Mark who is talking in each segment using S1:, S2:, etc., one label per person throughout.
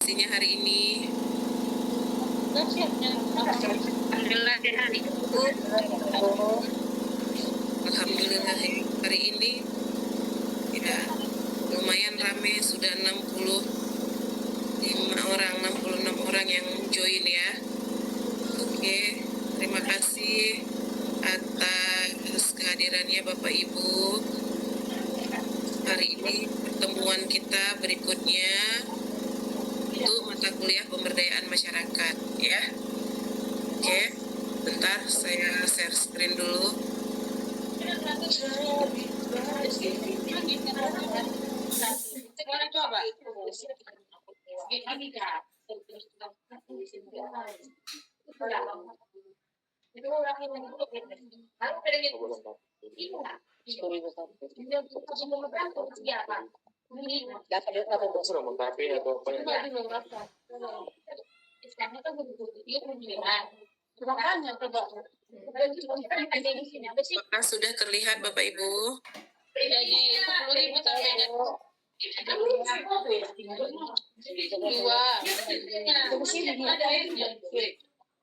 S1: Hasilnya hari ini.
S2: Alhamdulillah hari
S1: Alhamdulillah hari ini ya lumayan ramai, sudah 66 orang yang join ya. Oke, terima kasih atas kehadirannya Bapak Ibu. Hari ini pertemuan kita berikutnya untuk mata kuliah pemberdayaan masyarakat ya. Oke, bentar saya share screen dulu. Apakah sudah terlihat Bapak Ibu?
S2: jadi 10.000 sampai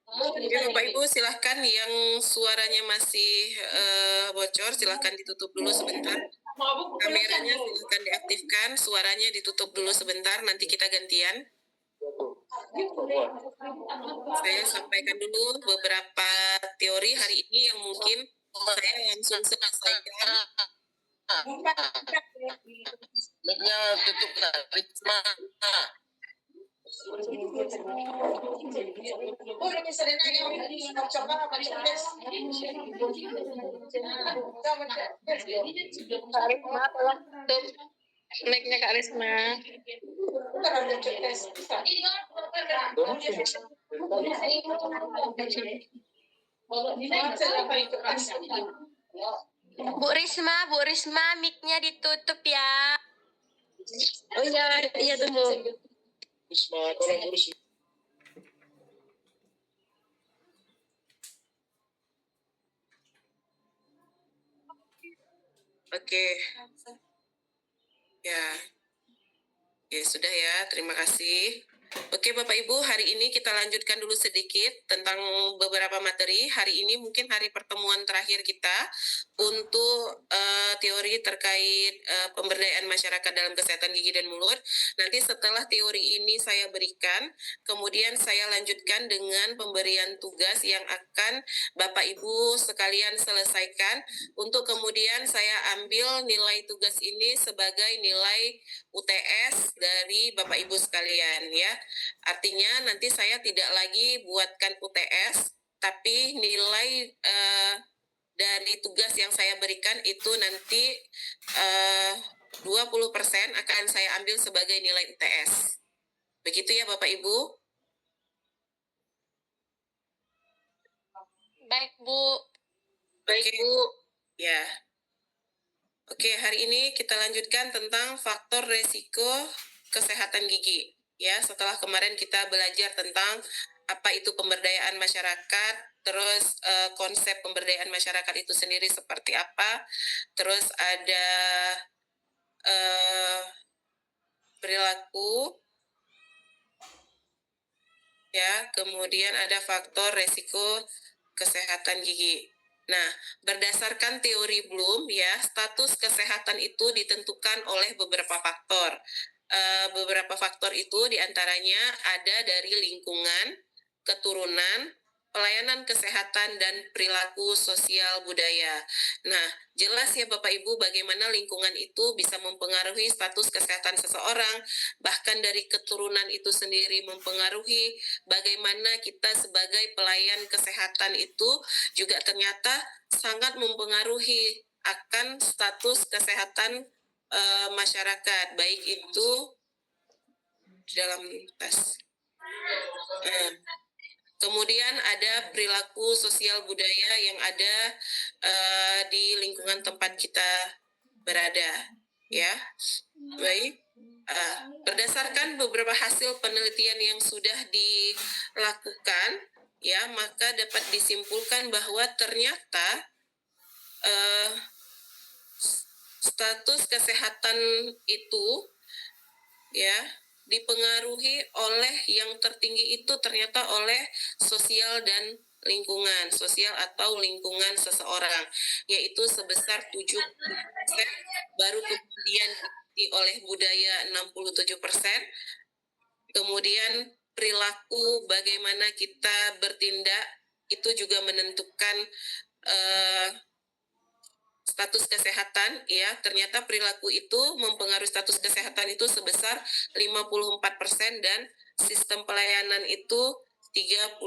S1: Oke, Bapak Ibu silahkan yang suaranya masih bocor silahkan ditutup dulu sebentar. Kameranya silahkan diaktifkan, suaranya ditutup dulu sebentar, nanti kita gantian. Saya sampaikan dulu beberapa teori hari ini yang mungkin saya langsung selesaikan.
S3: Mic-nya tutup Kak Risma.
S2: Karisma tolong tutup mic-nya Kak Risma. Bu Risma, mic-nya ditutup ya. Oh iya tunggu.
S3: Risma, tolong urus.
S1: Oke. Ya sudah ya, terima kasih. Oke Bapak Ibu, hari ini kita lanjutkan dulu sedikit tentang beberapa materi. Hari ini mungkin hari pertemuan terakhir kita untuk teori terkait pemberdayaan masyarakat dalam kesehatan gigi dan mulut. Nanti setelah teori ini saya berikan, kemudian saya lanjutkan dengan pemberian tugas yang akan Bapak Ibu sekalian selesaikan, untuk kemudian saya ambil nilai tugas ini sebagai nilai UTS dari Bapak Ibu sekalian ya. Artinya nanti saya tidak lagi buatkan UTS, tapi nilai dari tugas yang saya berikan itu nanti 20% akan saya ambil sebagai nilai UTS. Begitu ya Bapak Ibu?
S2: Baik Bu.
S1: Oke. Ya. Oke, hari ini kita lanjutkan tentang faktor resiko kesehatan gigi. Ya, setelah kemarin kita belajar tentang apa itu pemberdayaan masyarakat, terus konsep pemberdayaan masyarakat itu sendiri seperti apa, terus ada perilaku, ya, kemudian ada faktor resiko kesehatan gigi. Nah, berdasarkan teori Bloom, ya, status kesehatan itu ditentukan oleh beberapa faktor. Beberapa faktor itu diantaranya ada dari lingkungan, keturunan, pelayanan kesehatan, dan perilaku sosial budaya. Nah, jelas ya Bapak Ibu bagaimana lingkungan itu bisa mempengaruhi status kesehatan seseorang, bahkan dari keturunan itu sendiri mempengaruhi bagaimana kita sebagai pelayan kesehatan itu juga ternyata sangat mempengaruhi akan status kesehatan masyarakat, baik itu dalam tes. Kemudian ada perilaku sosial budaya yang ada di lingkungan tempat kita berada, ya. Baik. Berdasarkan beberapa hasil penelitian yang sudah dilakukan, ya, maka dapat disimpulkan bahwa ternyata status kesehatan itu, ya, dipengaruhi oleh yang tertinggi itu ternyata oleh sosial dan lingkungan, sosial atau lingkungan seseorang, yaitu sebesar 70%, baru kemudian diikuti oleh budaya 67%, kemudian perilaku bagaimana kita bertindak itu juga menentukan status kesehatan, ya. Ternyata perilaku itu mempengaruhi status kesehatan itu sebesar 54% dan sistem pelayanan itu 38%.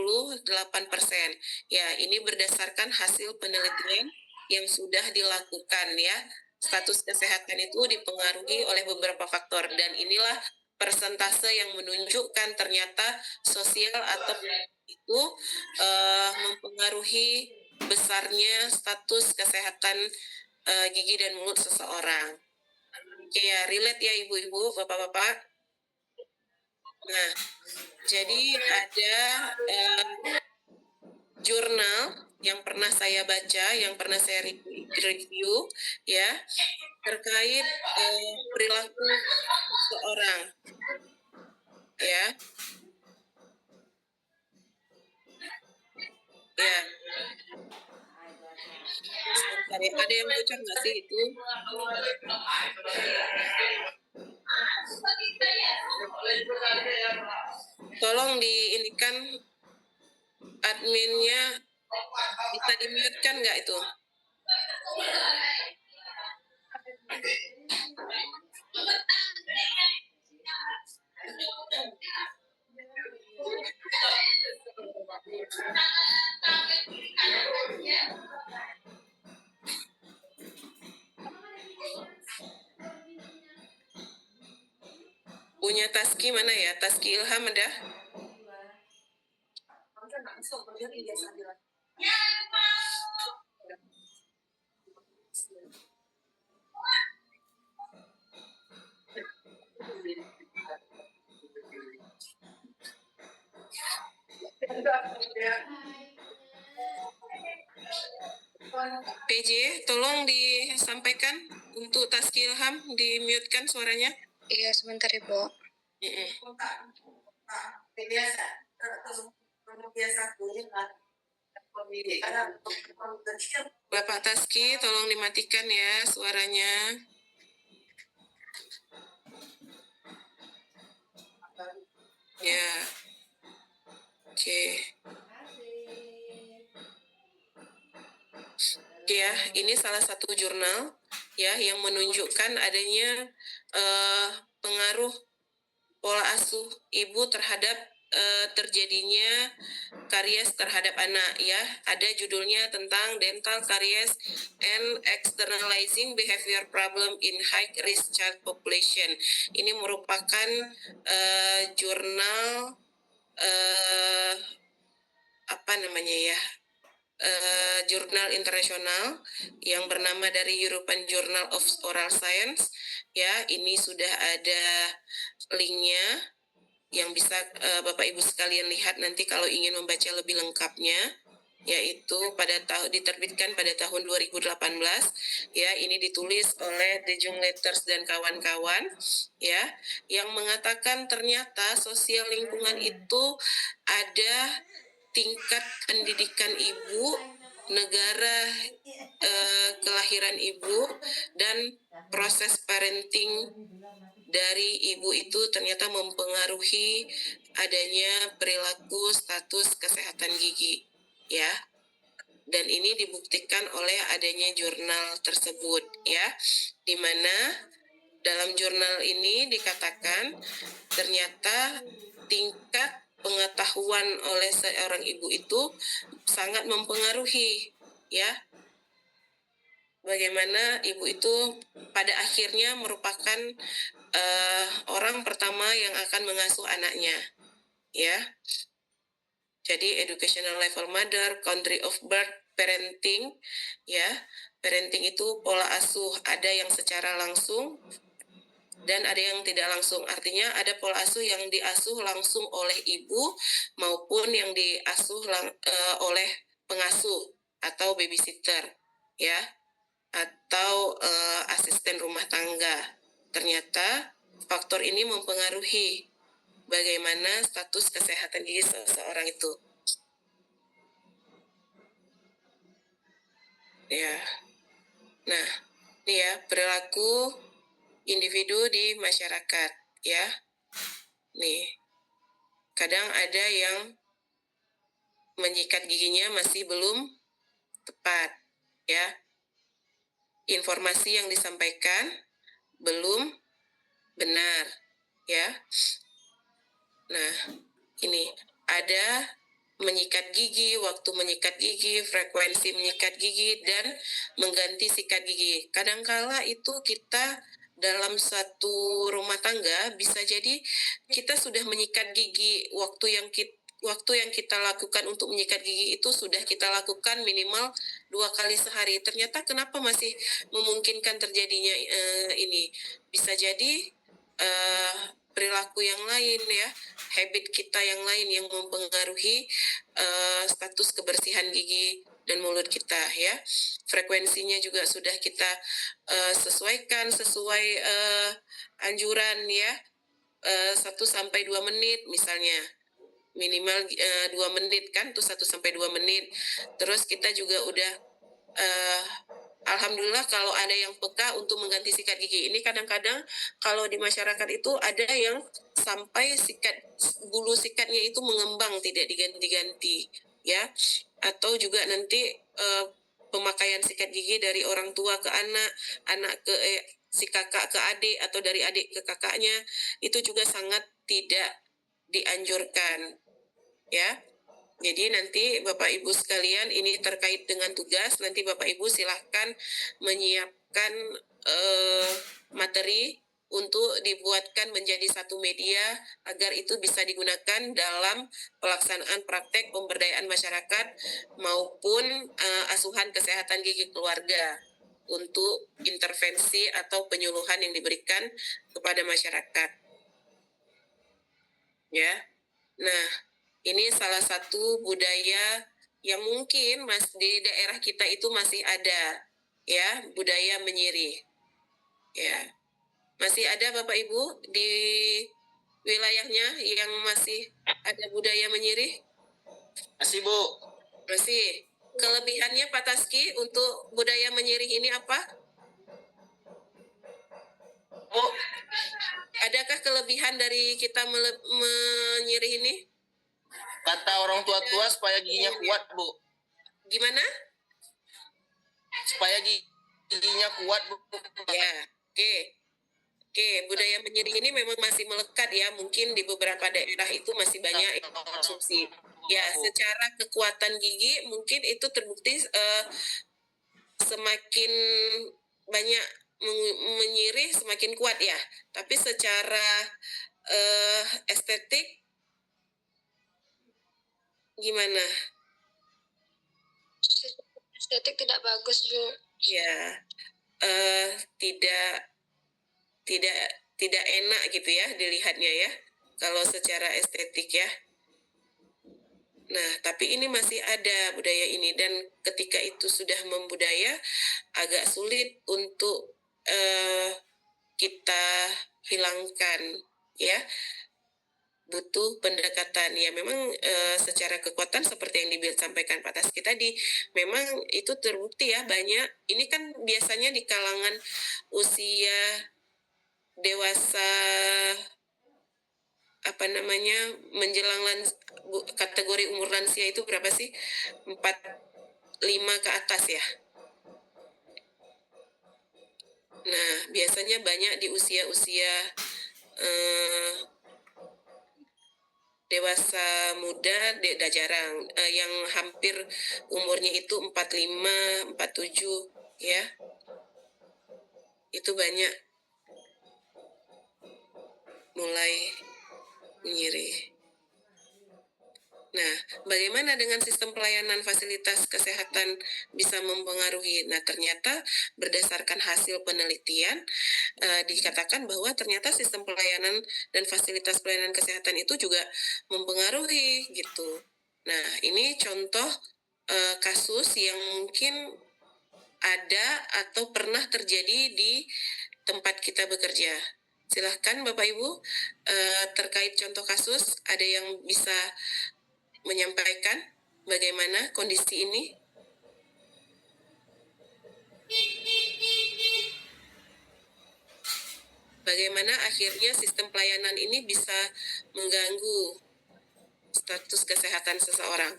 S1: Ya, ini berdasarkan hasil penelitian yang sudah dilakukan, ya. Status kesehatan itu dipengaruhi oleh beberapa faktor dan inilah persentase yang menunjukkan ternyata sosial atau itu mempengaruhi besarnya status kesehatan gigi dan mulut seseorang. Oke ya, relate ya ibu-ibu, bapak-bapak. Nah, jadi ada jurnal yang pernah saya baca, yang pernah saya review, ya, terkait perilaku seseorang, ya. Ya. Sebentar ya, ada yang bocor nggak sih itu? Tolong diinikan adminnya, bisa di-mute kan nggak itu? Punya Taski mana ya? Taski Ilham ada? PJ, tolong disampaikan untuk Taski Ilham, di-mute-kan suaranya.
S2: Iya, sebentar Ibu.
S1: Bapak Taski, tolong dimatikan ya suaranya. Ya. Oke. Ya, ini salah satu jurnal ya yang menunjukkan adanya pengaruh pola asuh ibu terhadap terjadinya karies terhadap anak, ya. Ada judulnya tentang dental caries and externalizing behavior problem in high risk child population. Ini merupakan jurnal apa namanya ya? Jurnal internasional yang bernama dari European Journal of Oral Science, ya. Ini sudah ada linknya yang bisa Bapak Ibu sekalian lihat nanti kalau ingin membaca lebih lengkapnya, yaitu diterbitkan pada tahun 2018, ya. Ini ditulis oleh De Jong Letters dan kawan-kawan, ya, yang mengatakan ternyata sosial lingkungan itu ada tingkat pendidikan ibu, negara kelahiran ibu, dan proses parenting dari ibu itu ternyata mempengaruhi adanya perilaku status kesehatan gigi, ya. Dan ini dibuktikan oleh adanya jurnal tersebut, ya, di mana dalam jurnal ini dikatakan ternyata tingkat pengetahuan oleh seorang ibu itu sangat mempengaruhi, ya, bagaimana ibu itu pada akhirnya merupakan orang pertama yang akan mengasuh anaknya, ya. Jadi educational level mother, country of birth, parenting, ya. Parenting itu pola asuh, ada yang secara langsung dan ada yang tidak langsung. Artinya ada pola asuh yang diasuh langsung oleh ibu maupun yang diasuh oleh pengasuh atau babysitter, ya, atau asisten rumah tangga. Ternyata faktor ini mempengaruhi, bagaimana status kesehatan gigi seseorang itu. Ya. Nah, ini ya perilaku individu di masyarakat ya. Nih, kadang ada yang menyikat giginya masih belum tepat ya. Informasi yang disampaikan belum benar ya. Nah, ini ada menyikat gigi, waktu menyikat gigi, frekuensi menyikat gigi, dan mengganti sikat gigi. Kadangkala itu kita dalam satu rumah tangga bisa jadi kita sudah menyikat gigi, waktu yang kita lakukan untuk menyikat gigi itu sudah kita lakukan minimal 2 kali sehari. Ternyata kenapa masih memungkinkan terjadinya ini? Bisa jadi perilaku yang lain ya, habit kita yang lain yang mempengaruhi status kebersihan gigi dan mulut kita ya. Frekuensinya juga sudah kita sesuaikan sesuai anjuran ya, 1 sampai 2 menit misalnya. Minimal 2 menit kan tuh, 1 sampai 2 menit. Terus kita juga udah alhamdulillah kalau ada yang peka untuk mengganti sikat gigi. Ini kadang-kadang kalau di masyarakat itu ada yang sampai bulu sikatnya itu mengembang, tidak diganti-ganti ya. Atau juga nanti pemakaian sikat gigi dari orang tua ke anak ke si kakak ke adik, atau dari adik ke kakaknya, itu juga sangat tidak dianjurkan ya. Jadi nanti Bapak Ibu sekalian, ini terkait dengan tugas, nanti Bapak Ibu silahkan menyiapkan materi untuk dibuatkan menjadi satu media agar itu bisa digunakan dalam pelaksanaan praktek pemberdayaan masyarakat maupun asuhan kesehatan gigi keluarga untuk intervensi atau penyuluhan yang diberikan kepada masyarakat. Ya. Nah, ini salah satu budaya yang mungkin di daerah kita itu masih ada ya, budaya menyirih. Ya. Masih ada Bapak Ibu di wilayahnya yang masih ada budaya menyirih?
S3: Masih, Bu.
S1: Masih. Kelebihannya Pak Taski untuk budaya menyirih ini apa?
S3: Bu,
S1: adakah kelebihan dari kita menyirih ini?
S3: kata orang tua supaya giginya kuat, Bu.
S1: Gimana?
S3: Supaya giginya kuat, Bu.
S1: Ya, oke, budaya menyirih ini memang masih melekat ya, mungkin di beberapa daerah itu masih banyak yang konsumsi. Ya, secara kekuatan gigi mungkin itu terbukti semakin banyak menyirih semakin kuat ya. Tapi secara estetik gimana?
S2: Estetik tidak bagus, Bu.
S1: Ya, tidak enak gitu ya dilihatnya ya, kalau secara estetik ya. Nah, tapi ini masih ada budaya ini, dan ketika itu sudah membudaya, agak sulit untuk kita hilangkan ya. Butuh pendekatan ya, memang secara kekuatan seperti yang disampaikan Pak Taski tadi, memang itu terbukti ya banyak. Ini kan biasanya di kalangan usia dewasa, menjelang kategori umur lansia itu berapa sih? 45 ke atas ya. Nah, biasanya banyak di usia-usia dewasa muda, tidak jarang yang hampir umurnya itu 45, 47 ya. Itu banyak mulai menyirih. Nah, bagaimana dengan sistem pelayanan fasilitas kesehatan bisa mempengaruhi? Nah, ternyata berdasarkan hasil penelitian dikatakan bahwa ternyata sistem pelayanan dan fasilitas pelayanan kesehatan itu juga mempengaruhi gitu. Nah, ini contoh kasus yang mungkin ada atau pernah terjadi di tempat kita bekerja. Silahkan Bapak Ibu, terkait contoh kasus, ada yang bisa menyampaikan bagaimana kondisi ini? Bagaimana akhirnya sistem pelayanan ini bisa mengganggu status kesehatan seseorang?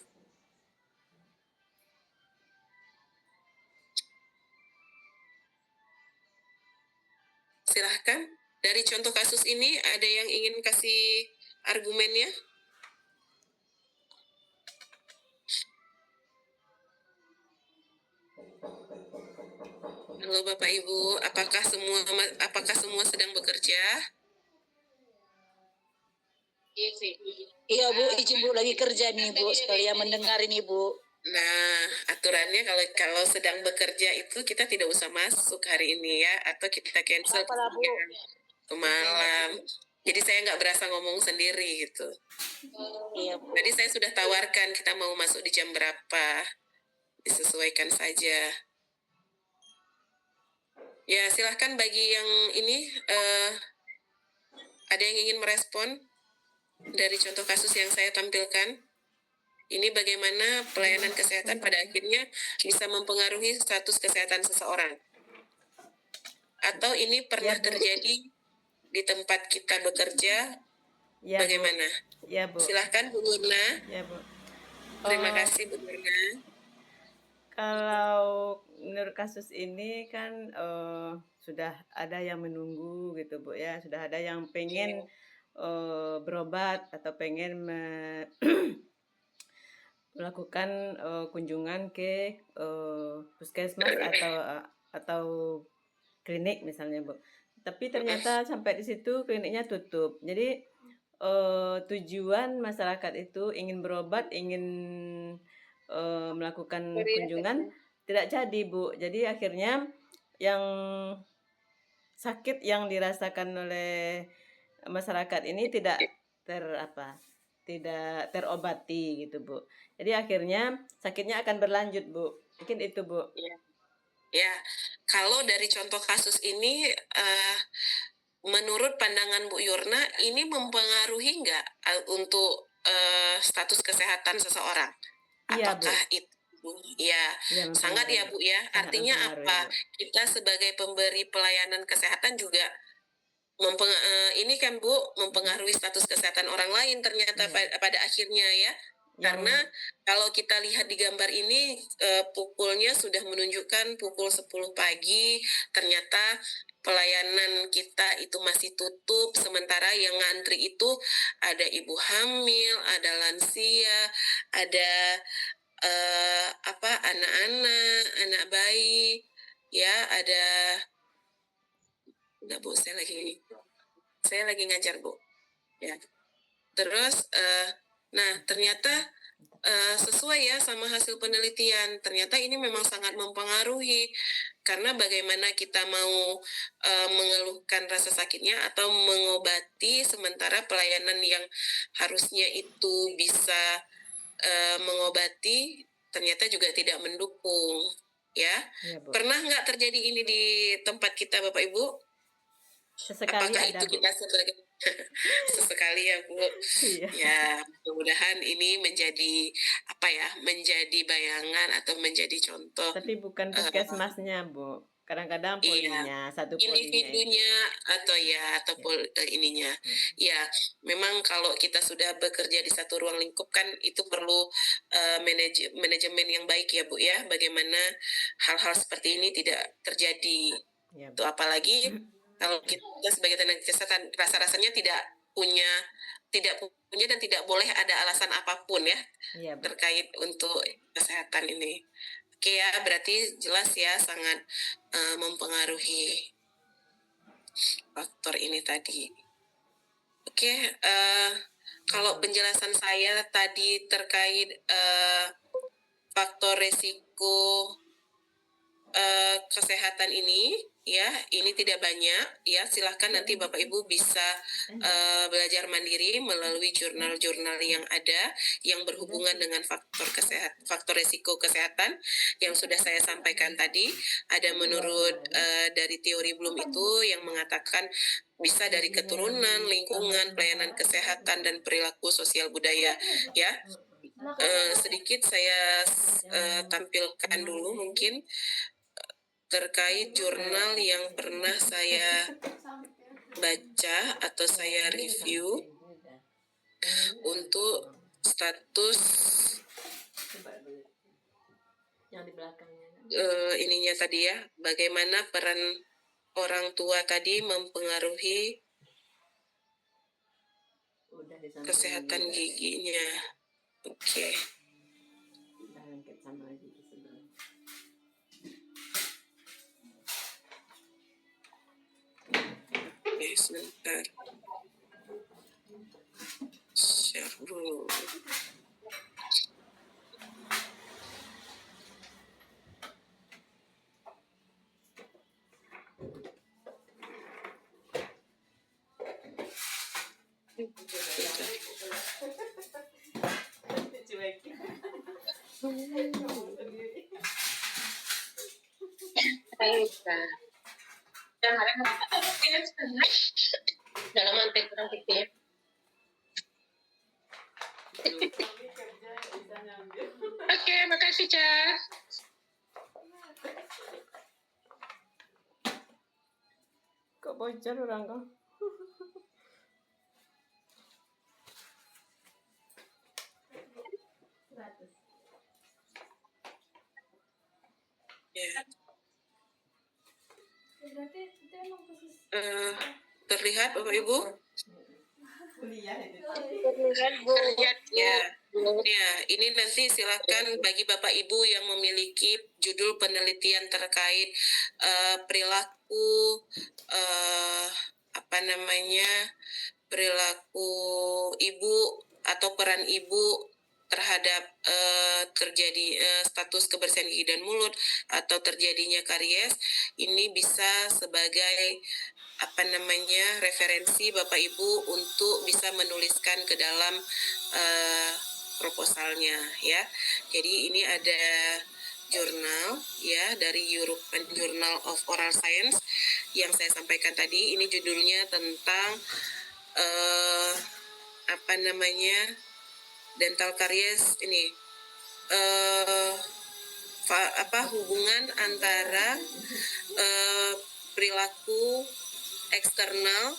S1: Silahkan, dari contoh kasus ini ada yang ingin kasih argumennya? Halo Bapak Ibu, apakah semua sedang bekerja?
S4: Iya Bu, izin Bu lagi kerja nih Bu, sekalian mendengar ini Bu.
S1: Nah, aturannya kalau sedang bekerja itu kita tidak usah masuk hari ini ya, atau kita cancel
S4: Apalah, Bu?
S1: ke malam. Jadi saya nggak berasa ngomong sendiri gitu.
S4: Iya Bu.
S1: Tadi saya sudah tawarkan kita mau masuk di jam berapa, disesuaikan saja. Ya silahkan bagi yang ini ada yang ingin merespon dari contoh kasus yang saya tampilkan. Ini bagaimana pelayanan kesehatan pada akhirnya bisa mempengaruhi status kesehatan seseorang. Atau ini pernah terjadi di tempat kita bekerja,
S5: Ya,
S1: bagaimana?
S5: Bu. Ya, Bu.
S1: Silahkan Bu Nurna.
S5: Ya, Bu.
S1: Terima kasih Bu Nurna.
S5: Kalau menurut kasus ini kan sudah ada yang menunggu gitu Bu ya, sudah ada yang pengen berobat atau pengen melakukan kunjungan ke puskesmas atau klinik misalnya Bu. Tapi ternyata sampai di situ kliniknya tutup. Jadi tujuan masyarakat itu ingin berobat, ingin melakukan kunjungan tidak jadi Bu. Jadi akhirnya yang sakit yang dirasakan oleh masyarakat ini tidak terobati gitu Bu. Jadi akhirnya sakitnya akan berlanjut Bu. Mungkin itu Bu.
S1: Ya, kalau dari contoh kasus ini menurut pandangan Bu Yurna ini mempengaruhi nggak untuk status kesehatan seseorang?
S5: Iya, Bu.
S1: Apakah itu ya,
S5: Iya,
S1: sangat ya Bu ya.
S5: Sangat
S1: Artinya
S5: mempengaruhi,
S1: apa?
S5: Bu.
S1: Kita sebagai pemberi pelayanan kesehatan juga ini kan Bu mempengaruhi status kesehatan orang lain ternyata pada akhirnya ya. Karena kalau kita lihat di gambar ini pukulnya sudah menunjukkan pukul 10 pagi, ternyata pelayanan kita itu masih tutup, sementara yang ngantri itu ada ibu hamil, ada lansia, ada anak-anak, anak bayi, ya ada. Enggak Bu, saya lagi ngajar Bu. Ya. Terus nah ternyata sesuai ya sama hasil penelitian, ternyata ini memang sangat mempengaruhi karena bagaimana kita mau mengeluhkan rasa sakitnya atau mengobati sementara pelayanan yang harusnya itu bisa mengobati ternyata juga tidak mendukung ya.
S5: Iya, Bu.
S1: Pernah nggak terjadi ini di tempat kita Bapak Ibu?
S5: Sesekali
S1: Apakah
S5: ada,
S1: itu
S5: Bu.
S1: kita sebagai sesekali ya Bu?
S5: Iya.
S1: Ya mudah-mudahan ini menjadi menjadi bayangan atau menjadi contoh.
S5: Tapi bukan puskesmasnya Bu. Kadang-kadang
S1: Iya,
S5: polinya, satu polinya
S1: individunya
S5: itu.
S1: atau ininya. Ya, memang kalau kita sudah bekerja di satu ruang lingkup kan itu perlu manajemen yang baik ya Bu ya. Bagaimana hal-hal seperti ini tidak terjadi.
S5: Ya, Bu.
S1: Itu apalagi kalau kita sebagai tenaga kesehatan rasa-rasanya tidak punya dan tidak boleh ada alasan apapun ya
S5: Iya, Bu.
S1: terkait untuk kesehatan ini. Oke ya, berarti jelas ya sangat mempengaruhi faktor ini tadi. Oke, kalau penjelasan saya tadi terkait faktor resiko kesehatan ini ya, ini tidak banyak ya, silahkan nanti Bapak Ibu bisa belajar mandiri melalui jurnal-jurnal yang ada yang berhubungan dengan faktor resiko kesehatan yang sudah saya sampaikan tadi. Ada menurut dari teori Bloom itu yang mengatakan bisa dari keturunan, lingkungan, pelayanan kesehatan, dan perilaku sosial budaya ya. Sedikit saya tampilkan dulu mungkin terkait jurnal yang pernah saya baca atau saya review untuk status
S5: Yang di belakangnya.
S1: ininya tadi ya, bagaimana peran orang tua tadi mempengaruhi
S5: Udah disampaikan
S1: kesehatan
S5: juga.
S1: giginya. Oke.
S5: Udah lengket sama gigi sebelah.
S1: Oke, sebentar. Share dulu.
S5: Dicuekin.
S2: Dalam mantek kurang pikir.
S5: Suami kerja bisa ngambil.
S2: Oke, makasih, Ca.
S5: Kok bocor orang kok?
S1: Ya. Terlihat Bapak Ibu?
S5: Kuliah itu.
S2: Terlihat, Bu.
S1: Ya. Ya, ini nanti silakan bagi Bapak Ibu yang memiliki judul penelitian terkait perilaku perilaku ibu atau peran ibu terhadap terjadi status kebersihan gigi dan mulut atau terjadinya karies, ini bisa sebagai referensi Bapak Ibu untuk bisa menuliskan ke dalam proposalnya ya. Jadi ini ada jurnal ya dari European Journal of Oral Science yang saya sampaikan tadi. Ini judulnya tentang dental karies ini hubungan antara perilaku eksternal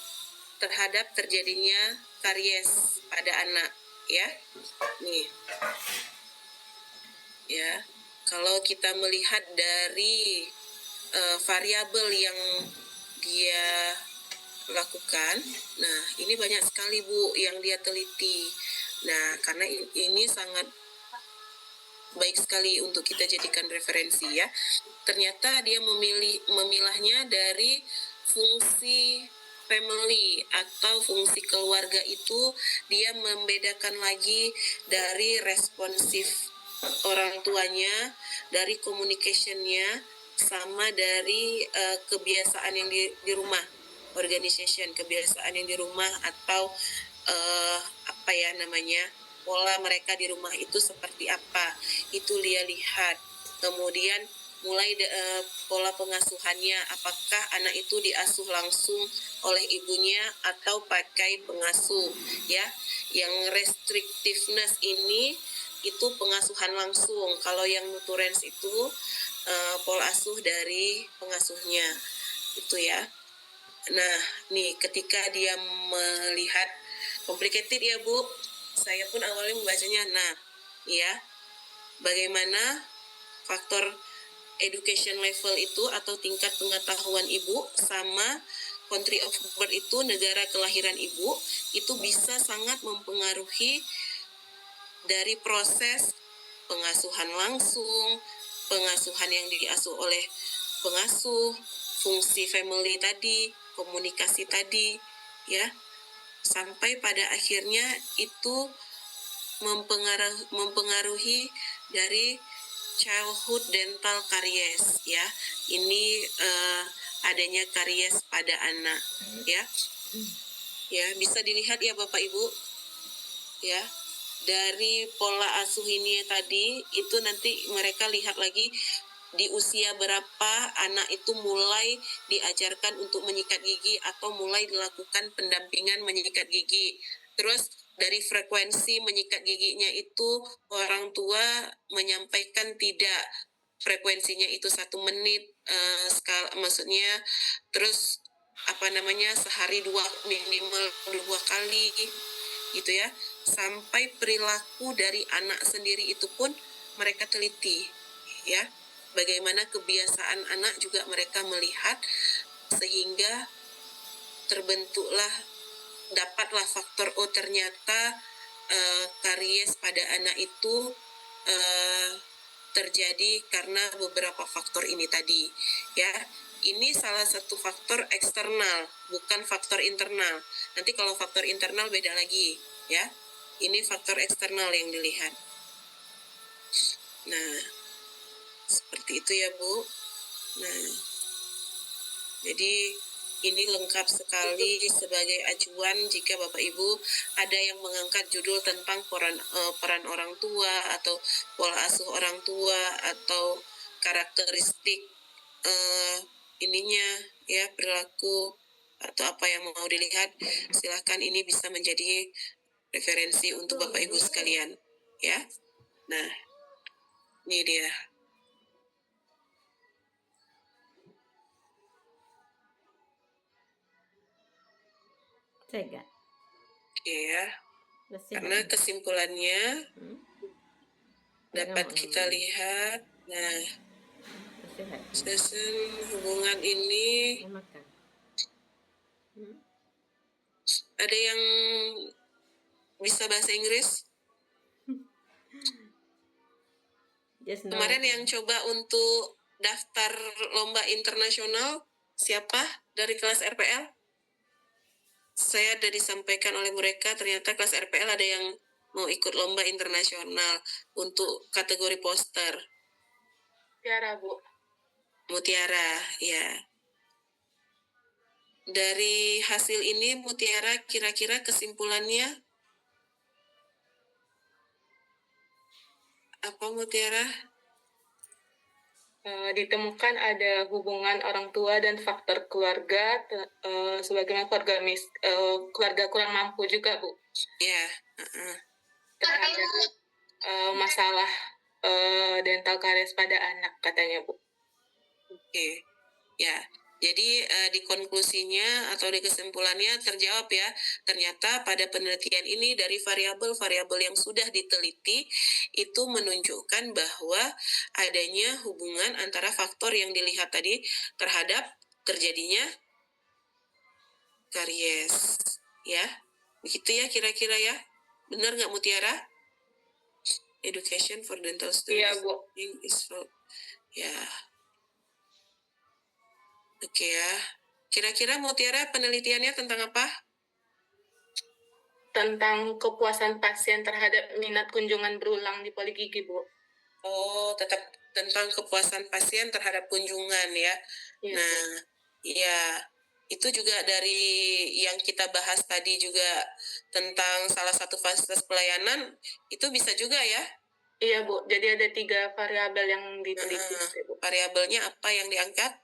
S1: terhadap terjadinya karies pada anak ya. Nih. Ya. Kalau kita melihat dari variabel yang dia lakukan, nah ini banyak sekali Bu yang dia teliti. Nah, karena ini sangat baik sekali untuk kita jadikan referensi ya. Ternyata dia memilahnya dari fungsi family atau fungsi keluarga itu dia membedakan lagi dari responsif orang tuanya, dari communication-nya, sama dari kebiasaan yang di rumah, organization, kebiasaan yang di rumah atau pola mereka di rumah itu seperti apa, itu dia lihat. Kemudian mulai pola pengasuhannya, apakah anak itu diasuh langsung oleh ibunya atau pakai pengasuh ya. Yang restrictiveness ini itu pengasuhan langsung, kalau yang nuturens itu pola asuh dari pengasuhnya itu ya. Nah nih ketika dia melihat complicated ya Bu, saya pun awalnya membacanya, nah ya bagaimana faktor education level itu atau tingkat pengetahuan ibu sama country of birth itu negara kelahiran ibu itu bisa sangat mempengaruhi dari proses pengasuhan langsung, pengasuhan yang diasuh oleh pengasuh, fungsi family tadi, komunikasi tadi ya, sampai pada akhirnya itu mempengaruhi dari childhood dental caries ya. Ini adanya karies pada anak ya. Ya, bisa dilihat ya Bapak Ibu. Ya. Dari pola asuh ini tadi itu nanti mereka lihat lagi di usia berapa anak itu mulai diajarkan untuk menyikat gigi atau mulai dilakukan pendampingan menyikat gigi. Terus dari frekuensi menyikat giginya itu orang tua menyampaikan tidak frekuensinya itu 1 menit maksudnya terus sehari minimal 2 kali gitu ya, sampai perilaku dari anak sendiri itu pun mereka teliti ya, bagaimana kebiasaan anak juga mereka melihat sehingga dapatlah faktor ternyata karies pada anak itu terjadi karena beberapa faktor ini tadi ya. Ini salah satu faktor eksternal, bukan faktor internal. Nanti kalau faktor internal beda lagi ya. Ini faktor eksternal yang dilihat. Nah, seperti itu ya Bu. Nah, jadi ini lengkap sekali sebagai acuan jika Bapak Ibu ada yang mengangkat judul tentang peran orang tua atau pola asuh orang tua atau karakteristik perilaku atau apa yang mau dilihat, silahkan ini bisa menjadi referensi untuk Bapak Ibu sekalian ya. Nah, ini dia.
S5: Cega.
S1: Oke ya. Karena kesimpulannya dapat kita lihat. Nah, susun hubungan ini ada yang bisa bahasa Inggris? Kemarin yang coba untuk daftar lomba internasional siapa dari kelas RPL? Saya sudah disampaikan oleh mereka ternyata kelas RPL ada yang mau ikut lomba internasional untuk kategori poster.
S2: Tiara, Bu.
S1: Mutiara, ya. Dari hasil ini Mutiara kira-kira kesimpulannya apa Mutiara?
S2: Ditemukan ada hubungan orang tua dan faktor keluarga, sebagaimana keluarga kurang mampu juga, Bu.
S1: Ya.
S2: Terhadap masalah dental caries pada anak, katanya, Bu.
S1: Oke. Ya. Jadi di konklusinya atau di kesimpulannya terjawab ya, ternyata pada penelitian ini dari variabel-variabel yang sudah diteliti itu menunjukkan bahwa adanya hubungan antara faktor yang dilihat tadi terhadap terjadinya karies. Ya, begitu ya kira-kira ya. Benar nggak Mutiara? Education for dental students.
S2: Iya, Bu.
S1: Ya. Oke ya. Kira-kira Mutiara penelitiannya tentang apa?
S2: Tentang kepuasan pasien terhadap minat kunjungan berulang di poligigi, Bu.
S1: Oh, tetap tentang kepuasan pasien terhadap kunjungan ya.
S2: Iya.
S1: Nah, iya. Itu juga dari yang kita bahas tadi juga tentang salah satu fasilitas pelayanan, itu bisa juga ya?
S2: Iya, Bu. Jadi ada 3 variabel yang diteliti, Bu.
S1: Variabelnya apa yang diangkat?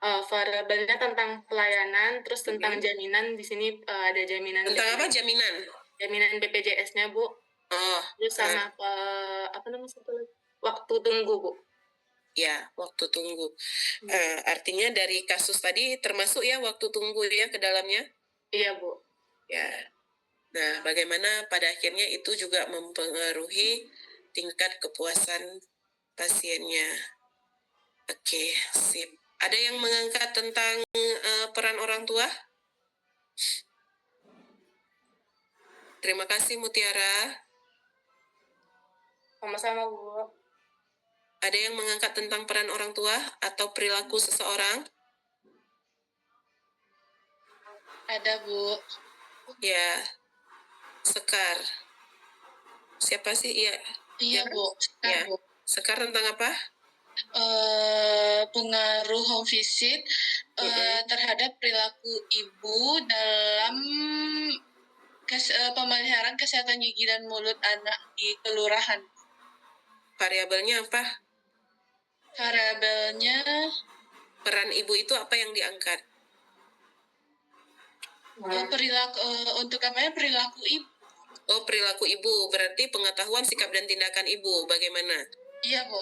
S2: Variabelnya tentang pelayanan, terus tentang jaminan. Di sini ada jaminan.
S1: Tentang apa jaminan?
S2: Jaminan BPJS-nya, Bu.
S1: Oh.
S2: Terus sama waktu tunggu, Bu.
S1: Ya, waktu tunggu. Artinya dari kasus tadi termasuk ya waktu tunggu ya ke dalamnya?
S2: Iya, Bu.
S1: Ya. Nah, bagaimana pada akhirnya itu juga mempengaruhi tingkat kepuasan pasiennya. Oke, sip. Ada yang mengangkat tentang peran orang tua? Terima kasih Mutiara.
S2: Sama-sama, Bu.
S1: Ada yang mengangkat tentang peran orang tua atau perilaku seseorang?
S2: Ada, Bu.
S1: Ya. Sekar. Siapa sih? Iya.
S2: Iya, Bu.
S1: Ya.
S2: Bu.
S1: Sekar tentang apa?
S6: Pengaruh home visit terhadap perilaku ibu dalam pemeliharaan kesehatan gigi dan mulut anak di kelurahan.
S1: Variabelnya apa?
S6: Variabelnya
S1: Peran ibu itu apa yang diangkat?
S6: perilaku untuk perilaku ibu.
S1: Oh, perilaku ibu. Berarti pengetahuan sikap dan tindakan ibu. Bagaimana?
S6: Iya, Bu.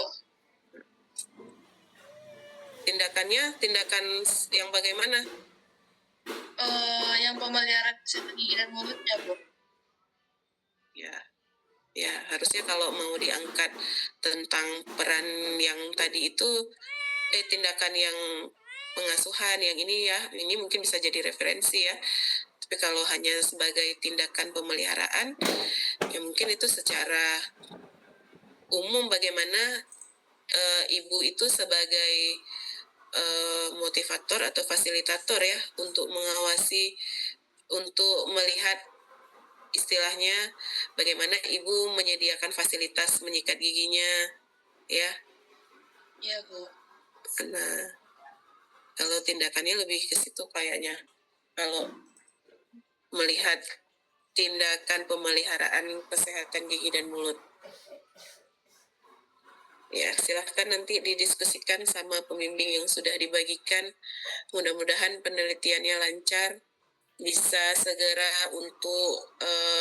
S1: Tindakan yang bagaimana?
S6: Yang pemeliharaan kesehatan gigi dan mulutnya, Bu.
S1: Ya, harusnya kalau mau diangkat tentang peran yang tadi itu, tindakan yang pengasuhan yang ini ya, ini mungkin bisa jadi referensi ya. Tapi kalau hanya sebagai tindakan pemeliharaan, ya mungkin itu secara umum bagaimana ibu itu sebagai motivator atau fasilitator ya untuk mengawasi, untuk melihat istilahnya bagaimana ibu menyediakan fasilitas menyikat giginya ya.
S6: Iya, Bu.
S1: Nah, kalau tindakannya lebih ke situ kayaknya. Kalau melihat tindakan pemeliharaan kesehatan gigi dan mulut. Ya, silahkan nanti didiskusikan sama pembimbing yang sudah dibagikan. Mudah-mudahan penelitiannya lancar, bisa segera untuk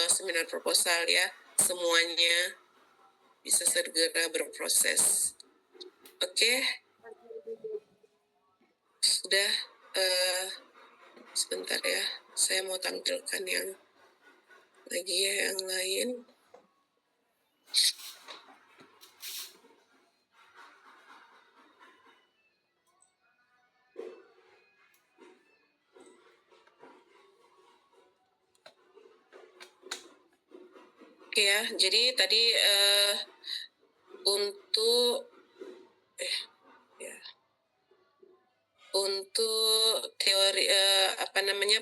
S1: seminar proposal ya. Semuanya bisa segera berproses. Oke. Sudah, sebentar ya. Saya mau tampilkan yang lagi ya, yang lain. Oke ya, jadi tadi untuk teori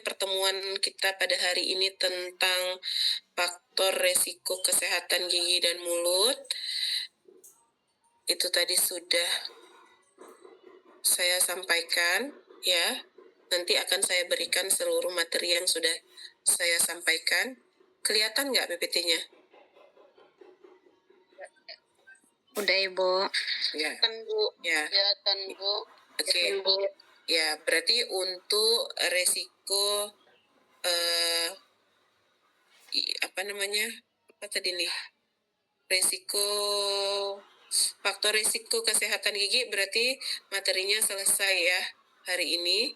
S1: pertemuan kita pada hari ini tentang faktor resiko kesehatan gigi dan mulut itu tadi sudah saya sampaikan ya. Nanti akan saya berikan seluruh materi yang sudah saya sampaikan. Kelihatan nggak PPT-nya?
S4: Udah, Ibu.
S1: Ya.
S6: Kan, Bu.
S1: Ya.
S6: Kelihatan, Bu.
S1: Oke. Ya, berarti untuk resiko faktor resiko kesehatan gigi berarti materinya selesai ya hari ini.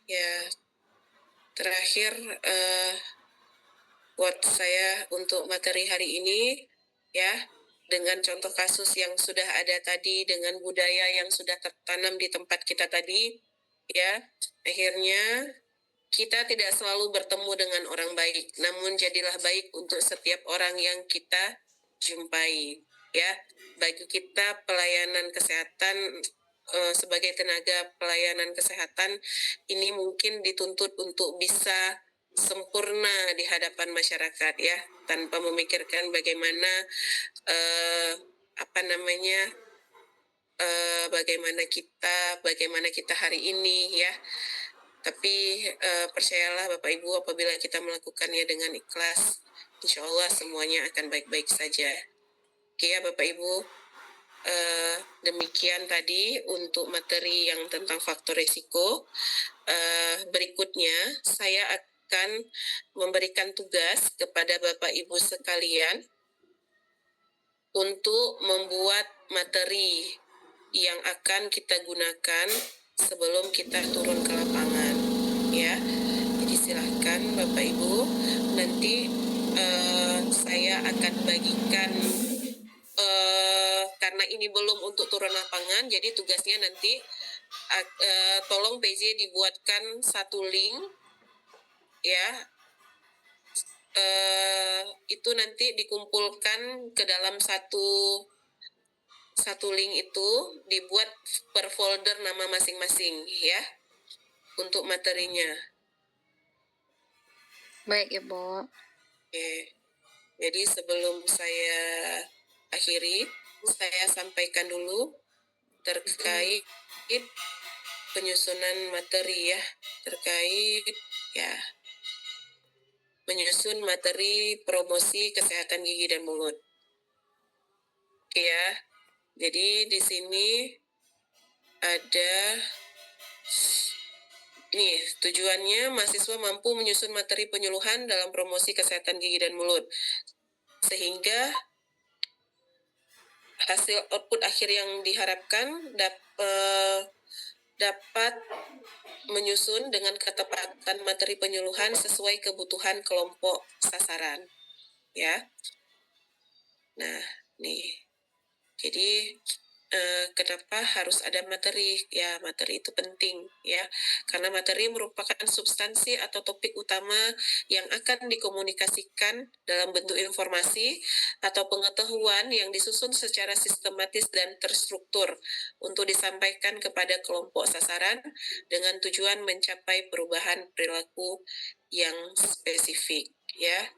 S1: Ya, terakhir quote saya untuk materi hari ini ya, dengan contoh kasus yang sudah ada tadi, dengan budaya yang sudah tertanam di tempat kita tadi ya, akhirnya kita tidak selalu bertemu dengan orang baik, namun jadilah baik untuk setiap orang yang kita jumpai ya. Bagi kita pelayanan kesehatan sebagai tenaga pelayanan kesehatan ini mungkin dituntut untuk bisa sempurna di hadapan masyarakat ya, tanpa memikirkan bagaimana bagaimana kita hari ini ya. Tapi percayalah Bapak Ibu, apabila kita melakukannya dengan ikhlas, insya Allah semuanya akan baik-baik saja. Oke ya Bapak Ibu, demikian tadi untuk materi yang tentang faktor risiko. Berikutnya saya akan memberikan tugas kepada Bapak Ibu sekalian untuk membuat materi yang akan kita gunakan sebelum kita turun ke lapangan ya. Jadi silahkan Bapak Ibu, nanti saya akan bagikan karena ini belum untuk turun lapangan, jadi tugasnya nanti tolong PJ dibuatkan satu link ya. Itu nanti dikumpulkan ke dalam satu link, itu dibuat per folder nama masing-masing ya untuk materinya.
S4: Baik, Ibu.
S1: Oke. Jadi sebelum saya akhiri, saya sampaikan dulu terkait penyusunan materi ya, terkait ya menyusun materi promosi kesehatan gigi dan mulut. Oke ya. Jadi di sini ada nih, tujuannya mahasiswa mampu menyusun materi penyuluhan dalam promosi kesehatan gigi dan mulut, sehingga hasil output akhir yang diharapkan dapat menyusun dengan ketepatan materi penyuluhan sesuai kebutuhan kelompok sasaran. Ya. Nah, nih. Jadi kenapa harus ada materi? Ya, materi itu penting ya, karena materi merupakan substansi atau topik utama yang akan dikomunikasikan dalam bentuk informasi atau pengetahuan yang disusun secara sistematis dan terstruktur untuk disampaikan kepada kelompok sasaran dengan tujuan mencapai perubahan perilaku yang spesifik ya.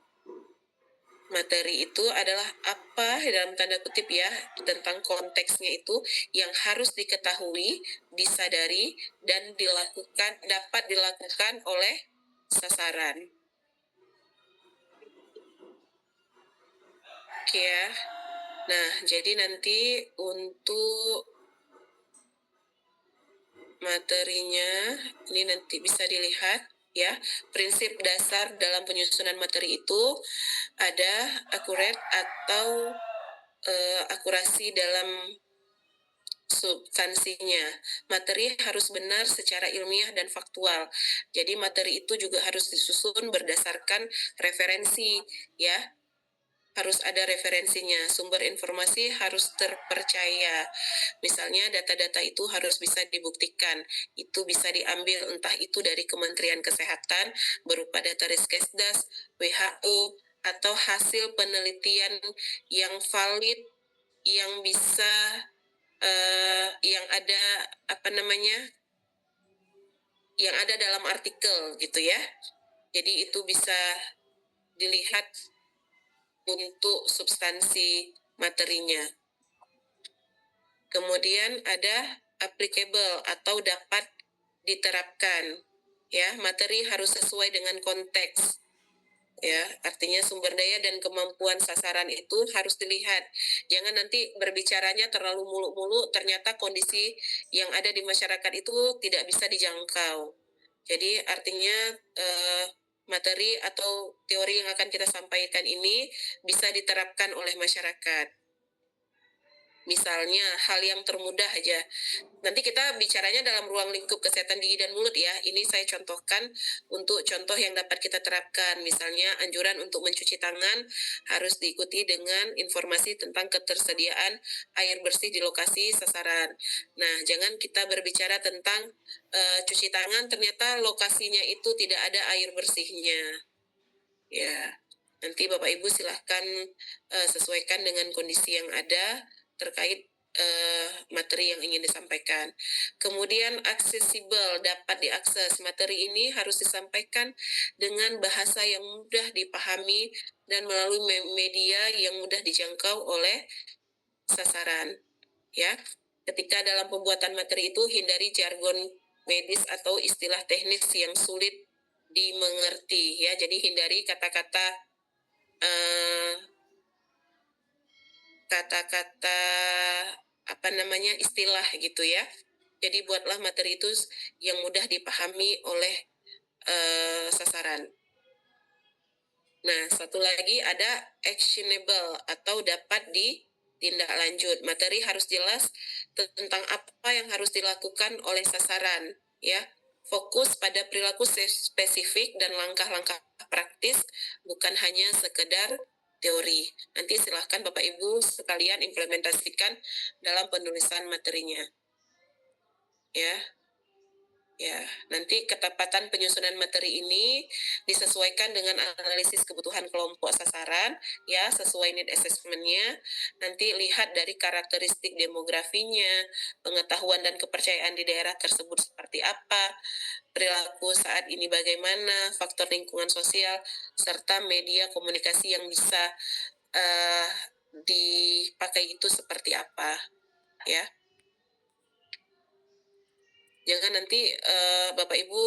S1: Materi itu adalah apa dalam tanda kutip ya, tentang konteksnya itu yang harus diketahui, disadari, dan dapat dilakukan oleh sasaran. Oke ya. Nah, jadi nanti untuk materinya ini nanti bisa dilihat ya. Prinsip dasar dalam penyusunan materi itu ada akurat atau akurasi dalam substansinya. Materi harus benar secara ilmiah dan faktual. Jadi materi itu juga harus disusun berdasarkan referensi ya. Harus ada referensinya, sumber informasi harus terpercaya. Misalnya data-data itu harus bisa dibuktikan. Itu bisa diambil entah itu dari Kementerian Kesehatan berupa data Riskesdas, WHO, atau hasil penelitian yang valid, yang bisa yang ada yang ada dalam artikel gitu ya. Jadi itu bisa dilihat untuk substansi materinya. Kemudian ada applicable atau dapat diterapkan. Ya, materi harus sesuai dengan konteks. Ya, artinya sumber daya dan kemampuan sasaran itu harus dilihat. Jangan nanti berbicaranya terlalu muluk-muluk, ternyata kondisi yang ada di masyarakat itu tidak bisa dijangkau. Jadi artinya materi atau teori yang akan kita sampaikan ini bisa diterapkan oleh masyarakat. Misalnya hal yang termudah aja. Nanti kita bicaranya dalam ruang lingkup kesehatan gigi dan mulut ya. Ini saya contohkan untuk contoh yang dapat kita terapkan. Misalnya anjuran untuk mencuci tangan harus diikuti dengan informasi tentang ketersediaan air bersih di lokasi sasaran. Nah, jangan kita berbicara tentang cuci tangan ternyata lokasinya itu tidak ada air bersihnya. Ya, nanti Bapak Ibu silahkan sesuaikan dengan kondisi yang ada terkait materi yang ingin disampaikan. Kemudian aksesibel, dapat diakses. Materi ini harus disampaikan dengan bahasa yang mudah dipahami dan melalui media yang mudah dijangkau oleh sasaran. Ya, ketika dalam pembuatan materi itu hindari jargon medis atau istilah teknis yang sulit dimengerti ya. Jadi hindari kata-kata istilah gitu ya. Jadi buatlah materi itu yang mudah dipahami oleh sasaran. Nah, satu lagi ada actionable atau dapat ditindaklanjut. Materi harus jelas tentang apa yang harus dilakukan oleh sasaran ya. Fokus pada perilaku spesifik dan langkah-langkah praktis, bukan hanya sekedar teori. Nanti silahkan Bapak Ibu sekalian implementasikan dalam penulisan materinya. Ya. Ya, nanti ketepatan penyusunan materi ini disesuaikan dengan analisis kebutuhan kelompok sasaran, ya, sesuai need assessment-nya. Nanti lihat dari karakteristik demografinya, pengetahuan dan kepercayaan di daerah tersebut seperti apa, perilaku saat ini bagaimana, faktor lingkungan sosial, serta media komunikasi yang bisa dipakai itu seperti apa, ya. Jangan nanti Bapak Ibu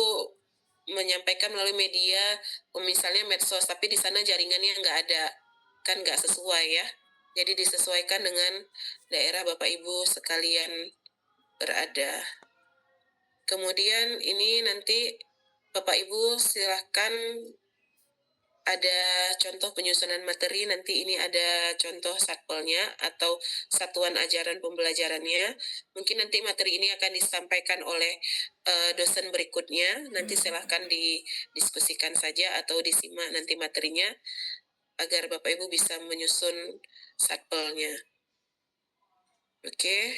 S1: menyampaikan melalui media, misalnya medsos, tapi di sana jaringannya nggak ada, kan nggak sesuai ya. Jadi disesuaikan dengan daerah Bapak Ibu sekalian berada. Kemudian ini nanti Bapak Ibu silahkan ada contoh penyusunan materi, nanti ini ada contoh satpelnya atau satuan ajaran pembelajarannya. Mungkin nanti materi ini akan disampaikan oleh dosen berikutnya, nanti silahkan didiskusikan saja atau disimak nanti materinya agar Bapak Ibu bisa menyusun satpelnya. Oke,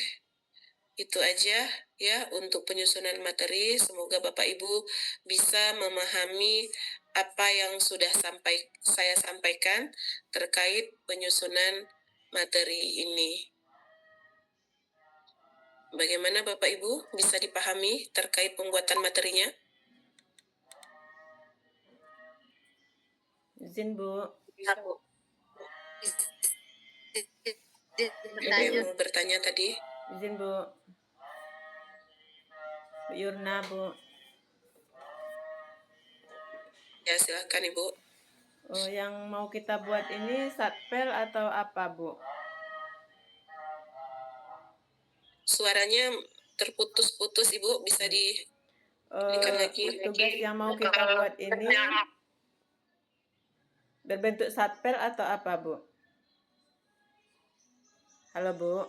S1: itu aja ya untuk penyusunan materi. Semoga Bapak Ibu bisa memahami apa yang sudah saya sampaikan terkait penyusunan materi ini. Bagaimana Bapak Ibu bisa dipahami terkait pembuatan materinya?
S5: Izin Bu.
S6: Bisa, Bu.
S1: Ada yang mau bertanya tadi?
S5: Izin Bu. Bu Yurna Bu.
S1: Ya silahkan Ibu.
S5: Oh, yang mau kita buat ini satpel atau apa Bu?
S1: Suaranya terputus-putus Ibu, bisa diberikan lagi.
S5: Tugas yang mau kita buat ini berbentuk satpel atau apa Bu? Halo Bu.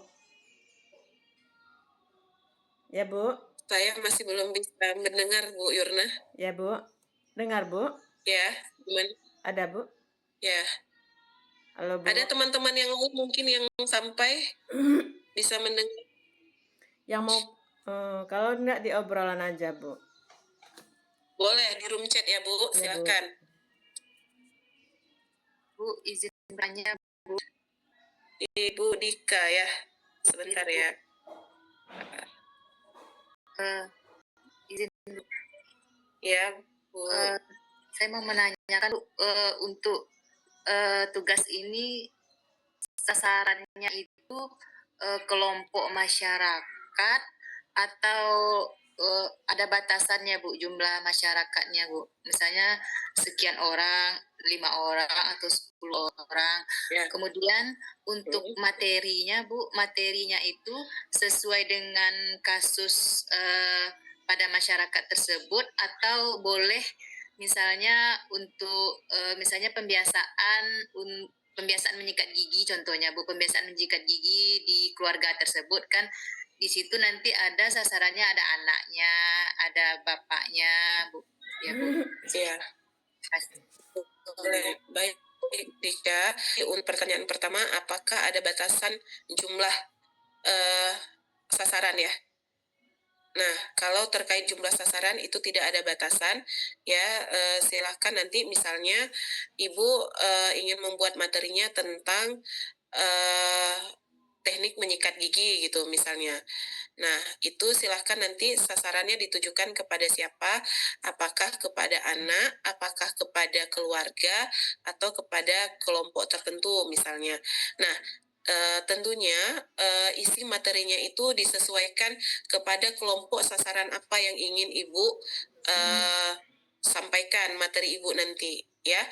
S5: Ya Bu.
S1: Saya masih belum bisa mendengar Bu Yurna.
S5: Ya Bu. Dengar Bu?
S1: Ya, gimana?
S5: Ada Bu?
S1: Ya.
S5: Halo Bu.
S1: Ada teman-teman yang lain mungkin yang sampai bisa mendengar.
S5: Yang mau kalau enggak di obrolan aja Bu.
S1: Boleh di room chat ya Bu,
S5: Ya, Bu.
S1: silakan.
S6: Bu, izin bertanya.
S1: Ibu Dika ya, sebentar ya.
S6: Izin
S1: Ya Bu.
S6: saya mau menanyakan Bu, untuk tugas ini sasarannya itu kelompok masyarakat atau ada batasannya Bu, jumlah masyarakatnya Bu, misalnya sekian orang, 5 orang atau 10 orang.
S1: Ya.
S6: Kemudian untuk materinya Bu, materinya itu sesuai dengan kasus pada masyarakat tersebut atau boleh misalnya untuk misalnya pembiasaan menyikat gigi contohnya Bu, pembiasaan menyikat gigi di keluarga tersebut kan di situ nanti ada sasarannya, ada anaknya, ada bapaknya Bu. Ya Bu.
S1: Ya. Boleh. Baik Dika, untuk pertanyaan pertama, apakah ada batasan jumlah sasaran ya? Nah, kalau terkait jumlah sasaran itu tidak ada batasan, ya silahkan nanti misalnya Ibu ingin membuat materinya tentang teknik menyikat gigi gitu misalnya. Nah, itu silahkan nanti sasarannya ditujukan kepada siapa, apakah kepada anak, apakah kepada keluarga, atau kepada kelompok tertentu misalnya. Nah, tentunya isi materinya itu disesuaikan kepada kelompok sasaran apa yang ingin Ibu sampaikan materi Ibu nanti ya.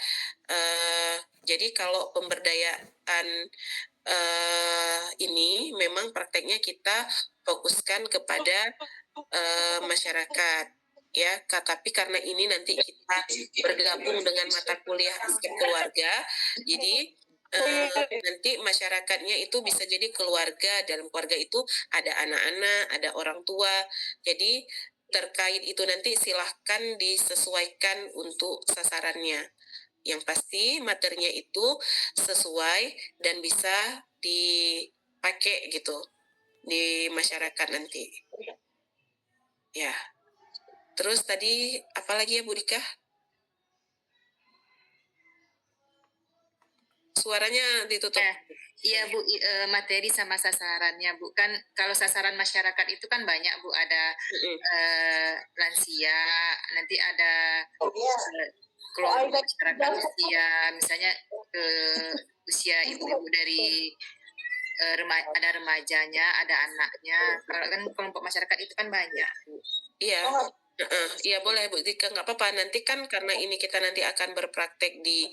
S1: Jadi kalau pemberdayaan ini memang prakteknya kita fokuskan kepada masyarakat ya, tapi karena ini nanti kita bergabung dengan mata kuliah aspek keluarga, jadi nanti masyarakatnya itu bisa jadi keluarga, dalam keluarga itu ada anak-anak, ada orang tua, jadi terkait itu nanti silahkan disesuaikan untuk sasarannya. Yang pasti materinya itu sesuai dan bisa dipakai gitu di masyarakat nanti. Ya. Terus tadi apa lagi ya Bu Dika? Suaranya ditutup.
S6: Iya Bu, materi sama sasarannya Bu. Kan kalau sasaran masyarakat itu kan banyak Bu, ada lansia, nanti ada kelompok masyarakat usia, misalnya usia ibu-ibu dari ada remajanya, ada anaknya. Kalau kan kelompok masyarakat itu kan banyak Bu.
S1: Iya. Iya boleh Bu Dika, nggak apa-apa. Nanti kan karena ini kita nanti akan berpraktek di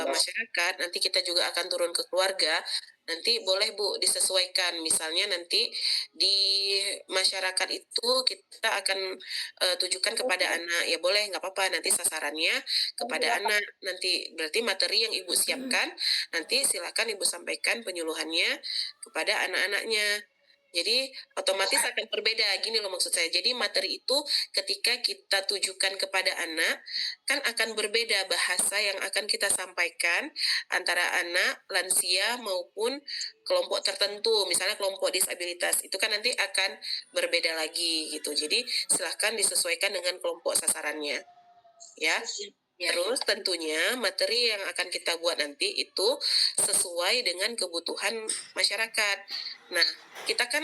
S1: masyarakat, nanti kita juga akan turun ke keluarga. Nanti boleh Bu disesuaikan. Misalnya nanti di masyarakat itu kita akan tujukan kepada anak. Ya boleh, nggak apa-apa. Nanti sasarannya kepada anak. Nanti berarti materi yang Ibu siapkan, nanti silakan Ibu sampaikan penyuluhannya kepada anak-anaknya. Jadi otomatis akan berbeda, gini loh maksud saya. Jadi materi itu ketika kita tujukan kepada anak, kan akan berbeda bahasa yang akan kita sampaikan antara anak, lansia maupun kelompok tertentu, misalnya kelompok disabilitas. Itu kan nanti akan berbeda lagi gitu. Jadi silahkan disesuaikan dengan kelompok sasarannya. Ya. Terus tentunya materi yang akan kita buat nanti itu sesuai dengan kebutuhan masyarakat. Nah, kita kan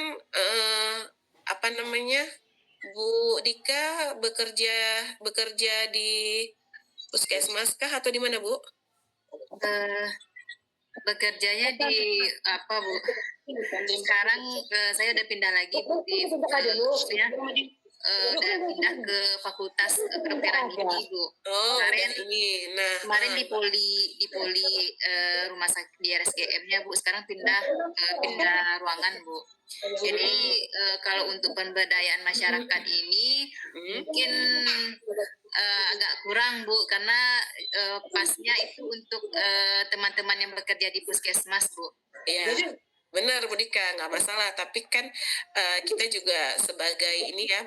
S1: Bu Dika bekerja di puskesmas kah atau di mana Bu?
S6: Bekerjanya di apa Bu? Sekarang saya udah pindah lagi Bu di udah pindah ke Fakultas Kedokteran Gigi Bu.
S1: Kemarin
S6: kemarin di poli rumah sakit di RSGM-nya Bu, sekarang pindah ruangan Bu. Jadi kalau untuk pemberdayaan masyarakat ini mungkin agak kurang Bu, karena pasnya itu untuk teman-teman yang bekerja di puskesmas Bu.
S1: Iya. Benar Bu Dika, nggak masalah. Tapi kan kita juga sebagai ini ya,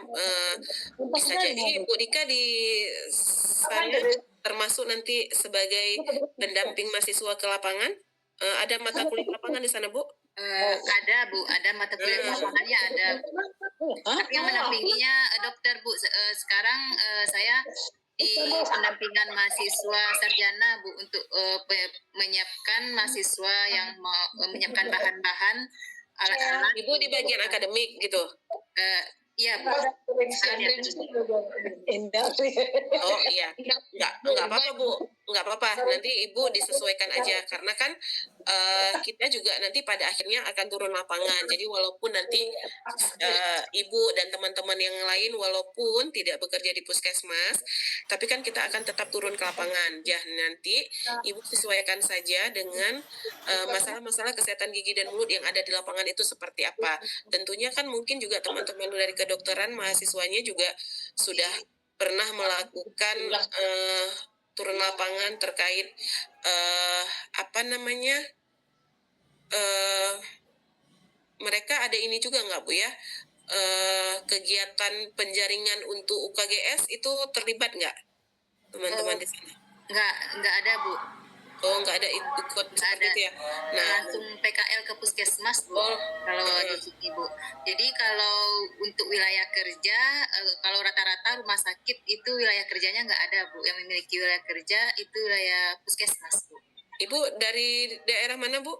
S1: bisa jadi Bu Dika di sana termasuk nanti sebagai pendamping mahasiswa ke lapangan. Ada mata kuliah lapangan di sana Bu?
S6: Ada Bu, ada mata kuliah lapangannya ada. Tapi yang mendampinginya dokter Bu. Sekarang saya di pendampingan mahasiswa sarjana Bu untuk menyiapkan mahasiswa yang menyiapkan bahan-bahan alat-alat.
S1: Ibu di bagian akademik gitu?
S6: Iya Bu.
S1: Oh iya, nggak apa-apa Bu, nggak apa-apa. Nanti Ibu disesuaikan aja karena kan kita juga nanti pada akhirnya akan turun lapangan. Jadi walaupun nanti Ibu dan teman-teman yang lain walaupun tidak bekerja di puskesmas, tapi kan kita akan tetap turun ke lapangan. Ya nanti Ibu sesuaikan saja dengan masalah-masalah kesehatan gigi dan mulut yang ada di lapangan itu seperti apa. Tentunya kan mungkin juga teman-teman dari kedokteran mahasiswanya juga sudah pernah melakukan turun lapangan terkait mereka ada ini juga nggak Bu ya, kegiatan penjaringan untuk UKGS itu terlibat nggak teman-teman di sana?
S6: Nggak ada Bu.
S1: Oh, nggak ada ikut seperti itu ya.
S6: Nah, langsung PKL ke puskesmas Bu. Kalau di sini Bu. Jadi kalau untuk wilayah kerja, kalau rata-rata rumah sakit itu wilayah kerjanya nggak ada Bu. Yang memiliki wilayah kerja itu wilayah puskesmas Bu.
S1: Ibu dari daerah mana Bu?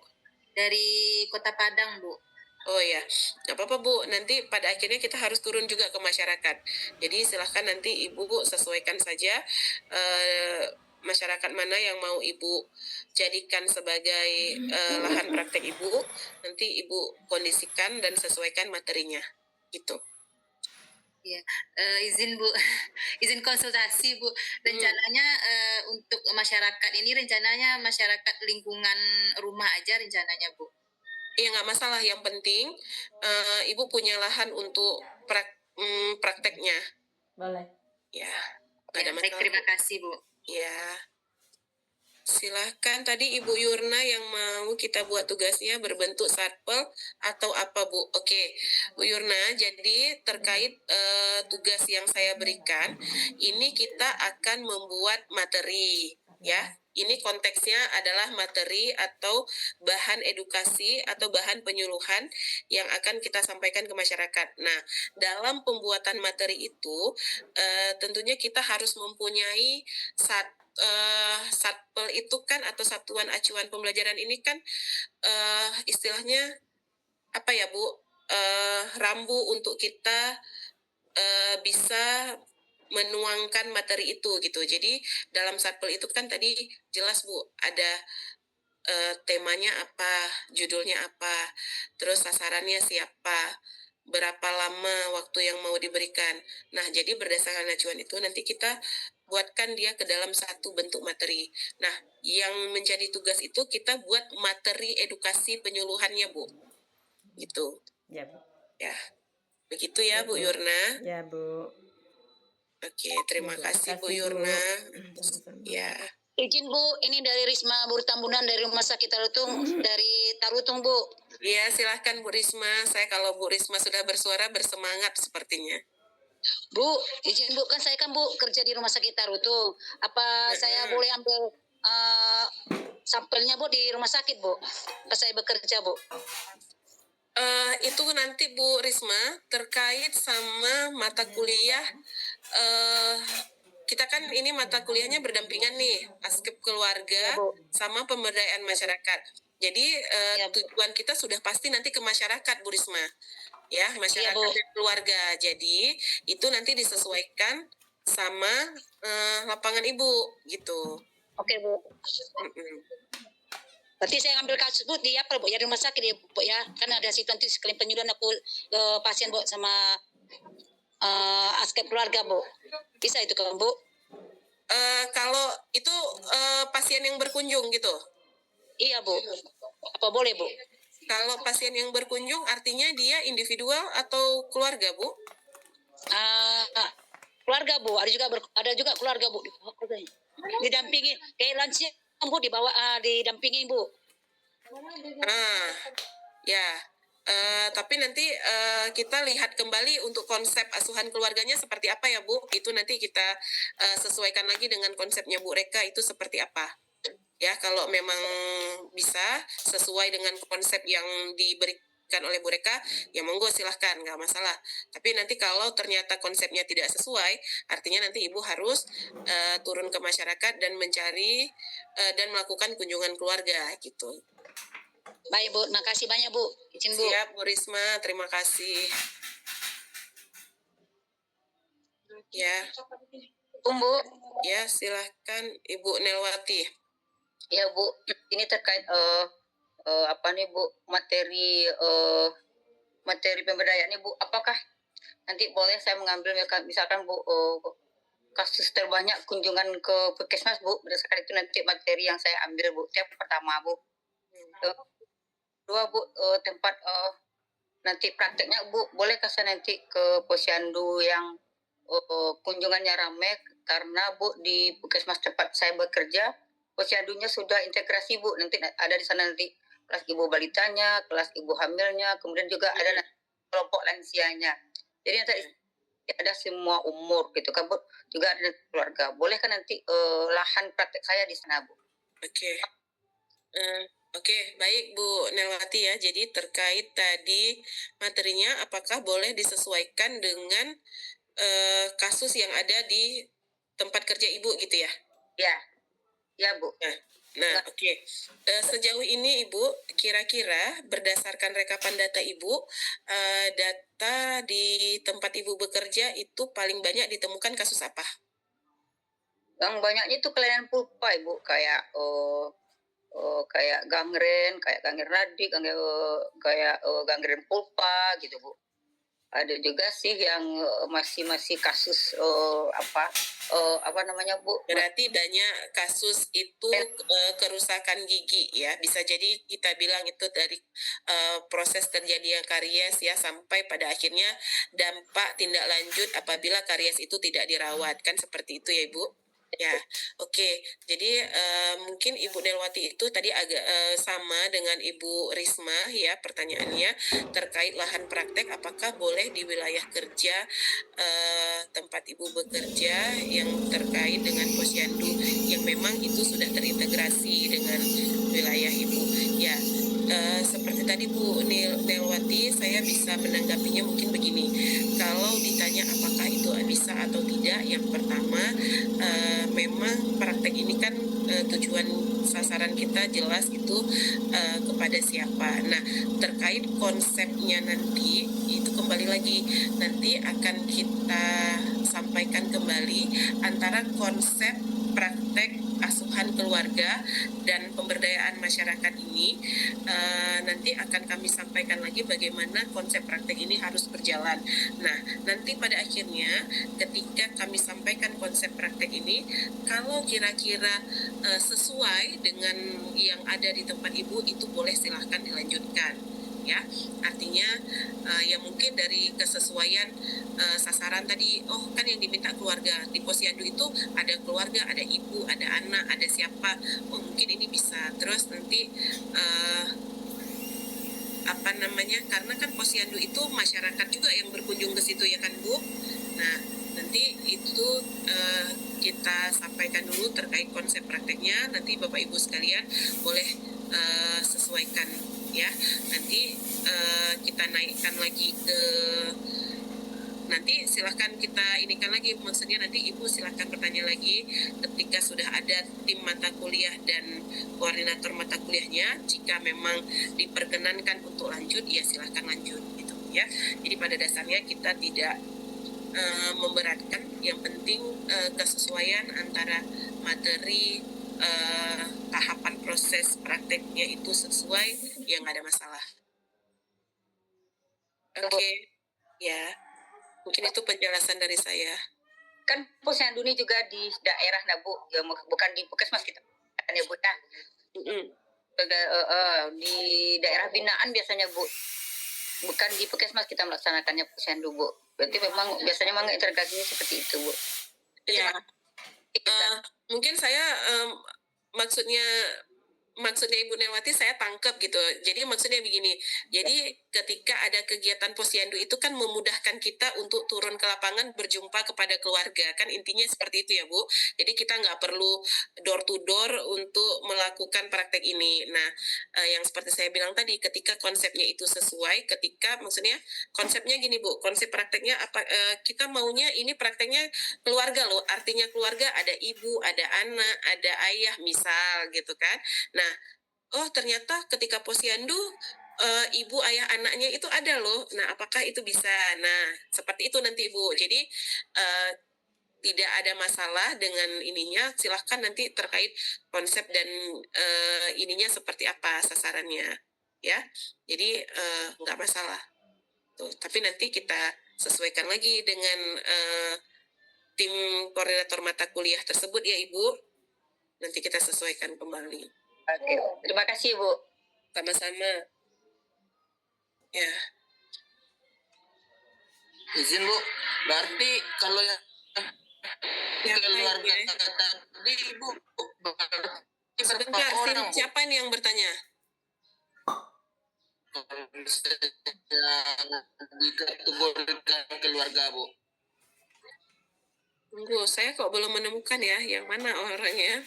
S6: Dari Kota Padang Bu.
S1: Oh ya, nggak apa-apa Bu. Nanti pada akhirnya kita harus turun juga ke masyarakat. Jadi silahkan nanti Ibu sesuaikan saja masyarakat mana yang mau Ibu jadikan sebagai lahan praktek Ibu. Nanti Ibu kondisikan dan sesuaikan materinya. Gitu.
S6: Ya, izin Bu, izin konsultasi Bu. Rencananya untuk masyarakat ini rencananya masyarakat lingkungan rumah aja rencananya Bu.
S1: Iya nggak masalah, yang penting Ibu punya lahan untuk prakteknya.
S5: Boleh.
S1: Ya, nggak ada masalah.
S6: Terima kasih Bu.
S1: Ya, silahkan tadi Ibu Yurna yang mau kita buat tugasnya berbentuk satpel atau apa Bu? Oke, Bu Yurna, jadi terkait tugas yang saya berikan, ini kita akan membuat materi, ya. ini konteksnya adalah materi atau bahan edukasi atau bahan penyuluhan yang akan kita sampaikan ke masyarakat. Nah, dalam pembuatan materi itu tentunya kita harus mempunyai satpel itu kan, atau satuan acuan pembelajaran ini kan istilahnya apa ya Bu, rambu untuk kita bisa menuangkan materi itu gitu. Jadi dalam satpel itu kan tadi jelas Bu, ada temanya apa, judulnya apa, terus sasarannya siapa, berapa lama waktu yang mau diberikan. Nah, jadi berdasarkan acuan itu nanti kita buatkan dia ke dalam satu bentuk materi. Nah, yang menjadi tugas itu kita buat materi edukasi penyuluhannya Bu. Gitu.
S5: Ya, Bu.
S1: Ya. Begitu ya, Bu Yurna.
S5: Ya, Bu.
S1: Oke, terima
S5: Ya, Bu.
S1: kasih Bu
S5: Kasih, Bu.
S1: Yurna.
S5: Sama-sama.
S1: Ya.
S4: Izin Bu, ini dari Risma Buru Tambunan dari Rumah Sakit Tarutung, dari Tarutung Bu.
S1: Ya, silahkan Bu Risma. Saya kalau Bu Risma sudah bersuara bersemangat sepertinya.
S4: Bu, izin Bu, kan saya kan Bu kerja di Rumah Sakit Tarutung. Apa saya boleh ambil sampelnya Bu di rumah sakit Bu? Pas saya bekerja Bu.
S1: Itu nanti Bu Risma terkait sama mata kuliah. Kita kan ini mata kuliahnya berdampingan nih, aspek keluarga sama pemberdayaan masyarakat. Jadi tujuan kita sudah pasti nanti ke masyarakat Bu Risma, ya masyarakat dan keluarga. Jadi itu nanti disesuaikan sama lapangan Ibu gitu.
S4: Oke Bu. Berarti saya ngambil kasus Bu di apa Bu? Ya di rumah sakit ya Bu ya. Kan ada situ nanti sekalian penyuluhan aku ke pasien Bu sama aspek keluarga Bu. Bisa itu kan Bu?
S1: Kalau itu pasien yang berkunjung gitu.
S4: Iya Bu. Apa boleh Bu?
S1: Kalau pasien yang berkunjung artinya dia individual atau keluarga Bu?
S4: Keluarga Bu. Ada juga keluarga Bu. Didampingi kayak lansia Bu dibawa didampingi Bu.
S1: Ya. Tapi nanti kita lihat kembali untuk konsep asuhan keluarganya seperti apa ya Bu. Itu nanti kita sesuaikan lagi dengan konsepnya Bu Reka itu seperti apa. Ya, kalau memang bisa sesuai dengan konsep yang diberikan oleh Bu Reka, ya monggo silahkan, nggak masalah. Tapi nanti kalau ternyata konsepnya tidak sesuai, artinya nanti Ibu harus turun ke masyarakat dan mencari dan melakukan kunjungan keluarga gitu.
S4: Baik Bu, makasih banyak Bu. Izin Bu.
S1: Siap Bu Risma, terima kasih. Ya.
S4: Bu.
S1: Ya, silahkan Ibu Nelwati.
S7: Ya Bu, ini terkait apa nih Bu, materi pemberdayaan nih Bu, apakah nanti boleh saya mengambil misalkan Bu kasus terbanyak kunjungan ke puskesmas Bu, berdasarkan itu nanti materi yang saya ambil Bu, itu yang pertama Bu. Kedua Bu, tempat nanti prakteknya Bu, bolehkah saya nanti ke posyandu yang kunjungannya ramai, karena Bu di puskesmas tempat saya bekerja posyandunya sudah integrasi Bu, nanti ada di sana nanti kelas ibu balitanya, kelas ibu hamilnya, kemudian juga ada kelompok lansianya. Jadi nanti ada semua umur gitu kan Bu, juga ada keluarga. Boleh kan nanti lahan praktek saya di sana Bu?
S1: Oke, baik Bu Nelwati ya. Jadi terkait tadi materinya, apakah boleh disesuaikan dengan kasus yang ada di tempat kerja Ibu gitu ya?
S7: Ya Bu.
S1: Nah, oke. Sejauh ini Ibu, kira-kira berdasarkan rekapan data Ibu, data di tempat Ibu bekerja itu paling banyak ditemukan kasus apa?
S7: Yang banyaknya itu kelainan pulpa Ibu, kayak gangren radik, kayak gangren pulpa gitu Bu. Ada juga sih yang masih kasus apa namanya Bu?
S1: Berarti banyak kasus itu kerusakan gigi ya. Bisa jadi kita bilang itu dari proses terjadinya karies ya, sampai pada akhirnya dampak tindak lanjut apabila karies itu tidak dirawat, kan seperti itu ya Ibu? Ya, oke. Jadi mungkin Ibu Nelwati itu tadi agak sama dengan Ibu Risma ya pertanyaannya terkait lahan praktek apakah boleh di wilayah kerja tempat Ibu bekerja yang terkait dengan posyandu yang memang itu sudah terintegrasi dengan wilayah Ibu. Ya, seperti tadi Bu Nelwati saya bisa menanggapinya mungkin begini. Kalau ditanya apakah itu bisa atau tidak, yang pertama memang praktek ini kan tujuan sasaran kita jelas itu kepada siapa. Nah, terkait konsepnya nanti itu kembali lagi nanti akan kita sampaikan kembali antara konsep praktek asuhan keluarga dan pemberdayaan masyarakat ini nanti akan kami sampaikan lagi bagaimana konsep praktek ini harus berjalan. Nah, nanti pada akhirnya ketika kami sampaikan konsep praktek ini, kalau kira-kira sesuai dengan yang ada di tempat Ibu, itu boleh silahkan dilanjutkan. Ya, artinya ya mungkin dari kesesuaian sasaran tadi, oh kan yang diminta keluarga di posyandu itu ada keluarga, ada ibu, ada anak, ada siapa, oh mungkin ini bisa. Terus nanti apa namanya, karena kan posyandu itu masyarakat juga yang berkunjung ke situ ya kan Bu. Nah nanti itu kita sampaikan dulu terkait konsep prakteknya, nanti Bapak Ibu sekalian boleh sesuaikan ya. Nanti kita naikkan lagi ke nanti silahkan kita inikan lagi, maksudnya nanti Ibu silahkan bertanya lagi ketika sudah ada tim mata kuliah dan koordinator mata kuliahnya. Jika memang diperkenankan untuk lanjut ya silahkan lanjut gitu ya. Jadi pada dasarnya kita tidak memberatkan, yang penting kesesuaian antara materi tahapan proses prakteknya itu sesuai, yang nggak ada masalah. Oke, ya mungkin itu penjelasan dari saya.
S7: Kan posyandu ini juga di daerah nah Bu, ya, bukan di puskesmas kita kan ya Bu. Nah, di daerah binaan biasanya Bu, bukan di puskesmas kita melaksanakannya posyandu Bu. Berarti memang biasanya memang integrasinya seperti itu Bu.
S1: Ya, mungkin saya maksudnya Ibu Nelwati saya tangkap gitu. Jadi maksudnya begini. Jadi ketika ada kegiatan posyandu itu kan memudahkan kita untuk turun ke lapangan berjumpa kepada keluarga. Kan intinya seperti itu ya Bu. Jadi kita nggak perlu door to door untuk melakukan praktek ini. Nah, yang seperti saya bilang tadi, ketika konsepnya itu sesuai, ketika maksudnya konsepnya gini Bu, konsep prakteknya apa? Kita maunya ini prakteknya keluarga loh. Artinya keluarga ada ibu, ada anak, ada ayah misal gitu kan. Nah, oh ternyata ketika posyandu ibu ayah anaknya itu ada loh. Nah, apakah itu bisa? Nah, seperti itu nanti Bu. Jadi tidak ada masalah dengan ininya. Silahkan nanti terkait konsep dan ininya seperti apa sasarannya, ya. Jadi nggak masalah. Tuh, tapi nanti kita sesuaikan lagi dengan tim koordinator mata kuliah tersebut ya Ibu. Nanti kita sesuaikan kembali.
S7: Oke, terima kasih Bu.
S1: Sama-sama. Ya.
S3: Izin Bu, berarti kalau yang keluarga tadi Bu,
S1: Sebentar, siapa ini yang bertanya?
S3: dikategorikan keluarga Bu.
S1: Tunggu, saya kok belum menemukan ya, yang mana orangnya?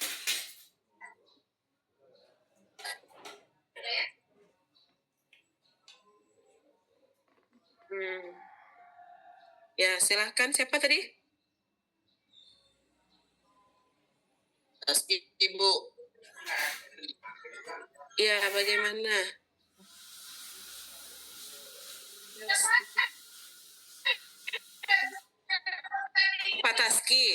S1: Ya, silahkan. Siapa tadi?
S3: Ibu.
S1: Ya, bagaimana? Pak Taski.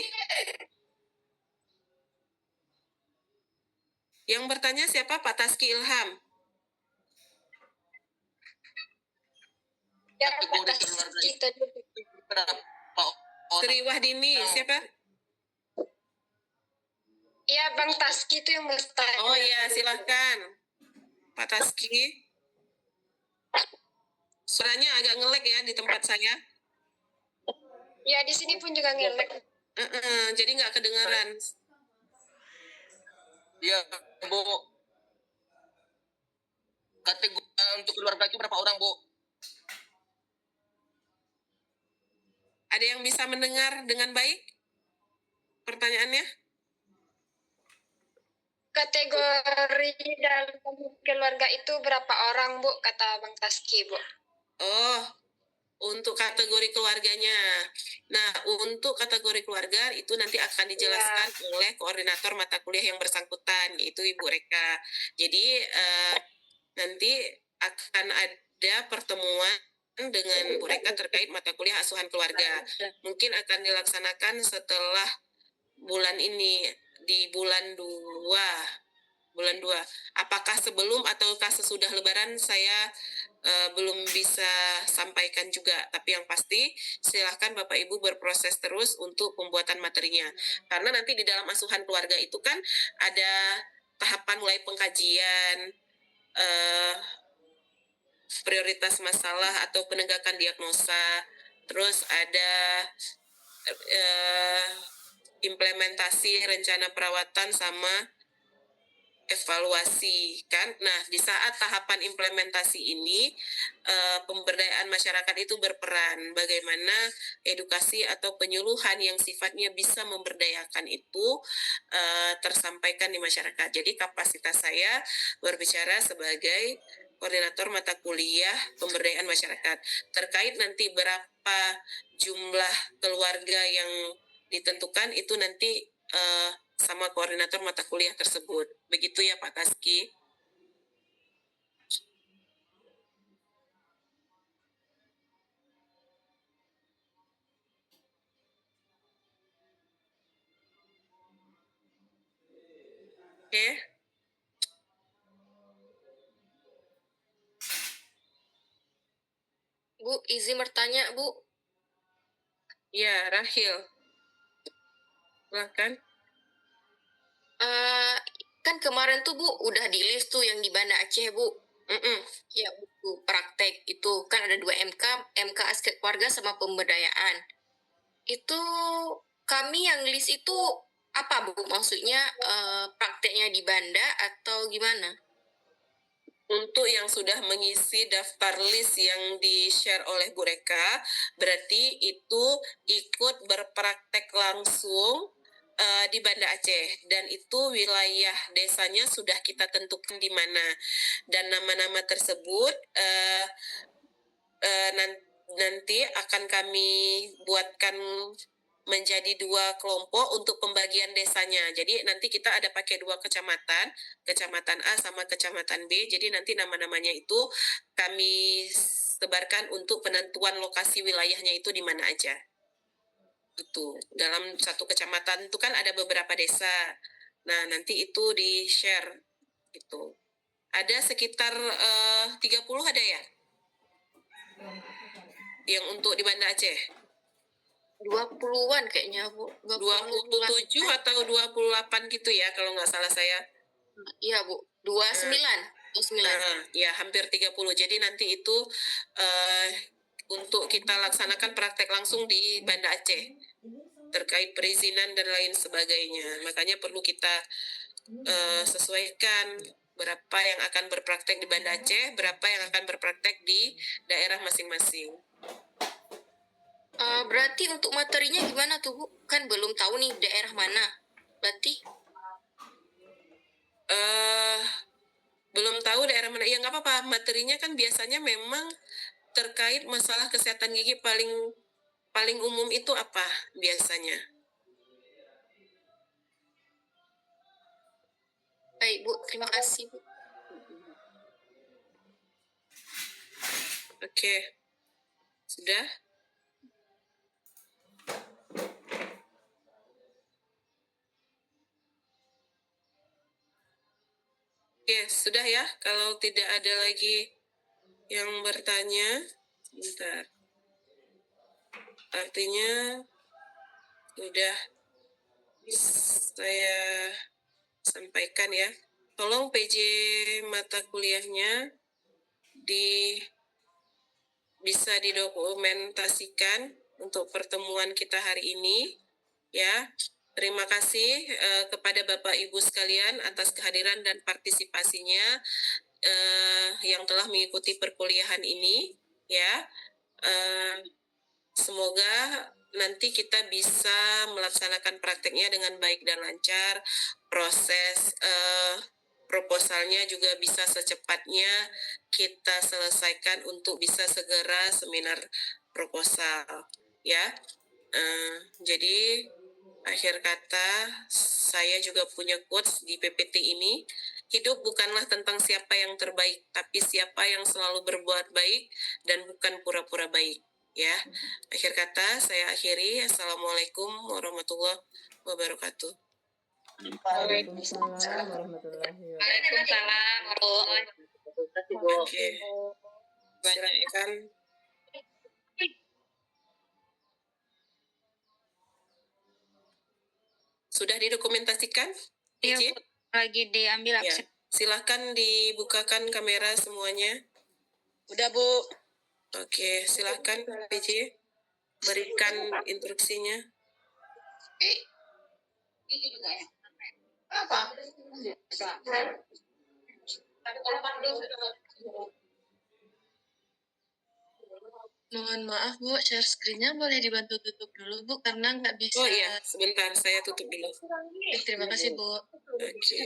S1: Yang bertanya siapa? Pak Taski Ilham.
S8: Ya, Pak Taski tadi.
S1: Sri Wahdini, siapa?
S8: Iya, Bang Taski itu yang bertanya.
S1: Oh iya, silahkan. Pak Taski. Suaranya agak ngelek ya di tempat saya.
S8: Ya, di sini pun juga ngelek.
S1: Jadi nggak kedengeran.
S3: Iya, Bu. Kategori untuk keluarga itu berapa orang, Bu?
S1: Ada yang bisa mendengar dengan baik pertanyaannya?
S8: Kategori dalam keluarga itu berapa orang, Bu? Kata Bang Taski, Bu.
S1: Oh, untuk kategori keluarganya. Nah, untuk kategori keluarga itu nanti akan dijelaskan oleh koordinator mata kuliah yang bersangkutan, yaitu Ibu Reka. Jadi nanti akan ada pertemuan dengan Bu Reka terkait mata kuliah asuhan keluarga. Mungkin akan dilaksanakan setelah bulan ini, di bulan 2. Apakah sebelum ataukah sesudah Lebaran saya belum bisa sampaikan juga. Tapi yang pasti silahkan Bapak Ibu berproses terus untuk pembuatan materinya. Karena nanti di dalam asuhan keluarga itu kan ada tahapan mulai pengkajian, prioritas masalah atau penegakan diagnosa, terus ada implementasi rencana perawatan sama evaluasi kan. Nah, di saat tahapan implementasi ini pemberdayaan masyarakat itu berperan. Bagaimana edukasi atau penyuluhan yang sifatnya bisa memberdayakan itu tersampaikan di masyarakat. Jadi kapasitas saya berbicara sebagai koordinator mata kuliah pemberdayaan masyarakat. Terkait nanti berapa jumlah keluarga yang ditentukan itu nanti sama koordinator mata kuliah tersebut. Begitu ya Pak Taski. Oke.
S8: Bu, izin bertanya, Bu.
S1: Ya, Rahil. Silakan.
S8: Kan kemarin tuh Bu udah di list tuh yang di Banda Aceh, Bu. Ya, buku praktek itu kan ada 2 MK aspek keluarga sama pemberdayaan. Itu kami yang list itu apa, Bu? Maksudnya prakteknya di Banda atau gimana?
S1: Untuk yang sudah mengisi daftar list yang di-share oleh Bu Reka, berarti itu ikut berpraktek langsung di Banda Aceh, dan itu wilayah desanya sudah kita tentukan di mana, dan nama-nama tersebut nanti akan kami buatkan menjadi 2 kelompok untuk pembagian desanya. Jadi nanti kita ada pakai 2 kecamatan, kecamatan A sama kecamatan B. Jadi nanti nama-namanya itu kami sebarkan untuk penentuan lokasi wilayahnya itu di mana aja. Itu dalam satu kecamatan itu kan ada beberapa desa. Nah, nanti itu di-share gitu. Ada sekitar 30 ada ya? Yang untuk di Banda Aceh?
S8: 20-an kayaknya, Bu.
S1: 27 atau 28 gitu ya kalau nggak salah saya.
S8: Iya, Bu. 29.
S1: Ya, hampir 30. Jadi nanti itu untuk kita laksanakan praktek langsung di Banda Aceh terkait perizinan dan lain sebagainya. Makanya perlu kita sesuaikan berapa yang akan berpraktek di Banda Aceh, berapa yang akan berpraktek di daerah masing-masing.
S8: Berarti untuk materinya gimana tuh, Bu? Kan belum tahu nih daerah mana. Berarti
S1: belum tahu daerah mana. Ya nggak apa-apa, materinya kan biasanya memang terkait masalah kesehatan gigi paling umum itu apa biasanya?
S8: baik, Bu. Terima kasih, Bu.
S1: Oke. Sudah? Oke, sudah ya. Kalau tidak ada lagi yang bertanya, sebentar. Artinya sudah saya sampaikan ya. Tolong PJ mata kuliahnya bisa didokumentasikan untuk pertemuan kita hari ini. Ya, terima kasih kepada Bapak Ibu sekalian atas kehadiran dan partisipasinya yang telah mengikuti perkuliahan ini. Ya, semoga nanti kita bisa melaksanakan prakteknya dengan baik dan lancar. Proses proposalnya juga bisa secepatnya kita selesaikan untuk bisa segera seminar proposal. Ya, jadi akhir kata saya juga punya quotes di PPT ini. Hidup bukanlah tentang siapa yang terbaik, tapi siapa yang selalu berbuat baik dan bukan pura-pura baik. Ya, akhir kata saya akhiri. Assalamualaikum warahmatullahi wabarakatuh.
S5: Waalaikumsalam warahmatullahi wabarakatuh.
S4: Waalaikumsalam warahmatullahi wabarakatuh.
S1: Oke, silakan. Sudah didokumentasikan?
S6: Iya,
S1: Izin?
S6: Bu. Lagi diambil
S1: Ya,
S6: absen.
S1: silakan dibukakan kamera semuanya.
S4: Udah, Bu.
S1: Oke, silakan PJ berikan instruksinya.
S8: Mohon maaf Bu, share screen-nya boleh dibantu tutup dulu Bu, karena nggak bisa.
S1: Oh iya, sebentar saya tutup dulu.
S8: Terima kasih Bu.
S1: Oke.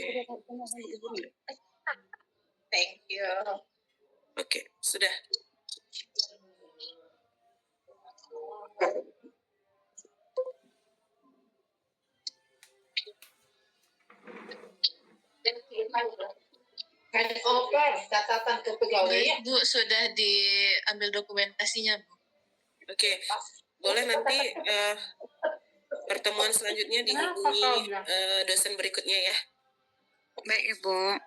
S2: Thank you.
S1: Oke, sudah.
S2: Catatan kepegawaian.
S8: Baik Bu, sudah diambil dokumentasinya Bu.
S1: Oke, boleh nanti pertemuan selanjutnya dihubungi dosen berikutnya ya.
S6: Baik, Ibu.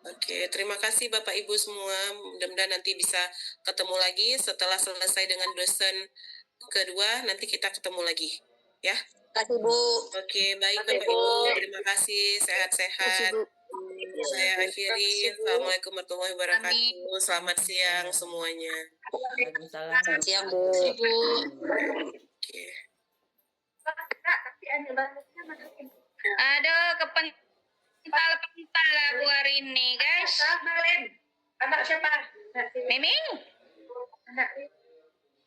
S1: Oke, terima kasih Bapak Ibu semua. Mudah-mudahan nanti bisa ketemu lagi setelah selesai dengan dosen kedua. Nanti kita ketemu lagi, ya.
S4: Kasih Bu.
S1: Oke, baik Bapak Ibu. Terima kasih. Sehat-sehat. Saya akhiri. Assalamualaikum warahmatullahi wabarakatuh. Selamat siang semuanya.
S5: Waalaikumsalam.
S4: Siang, Bu.
S8: Bu.
S1: Oke.
S6: Aduh, kepental aku hari ini, guys.
S2: Anak siapa?
S6: Miming?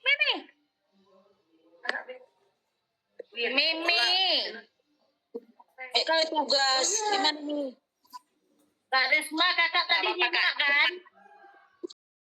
S6: Miming? Miming?
S4: Kalau tugas, gimana nih?
S6: Kak Risma, kakak tadi nyimak kan?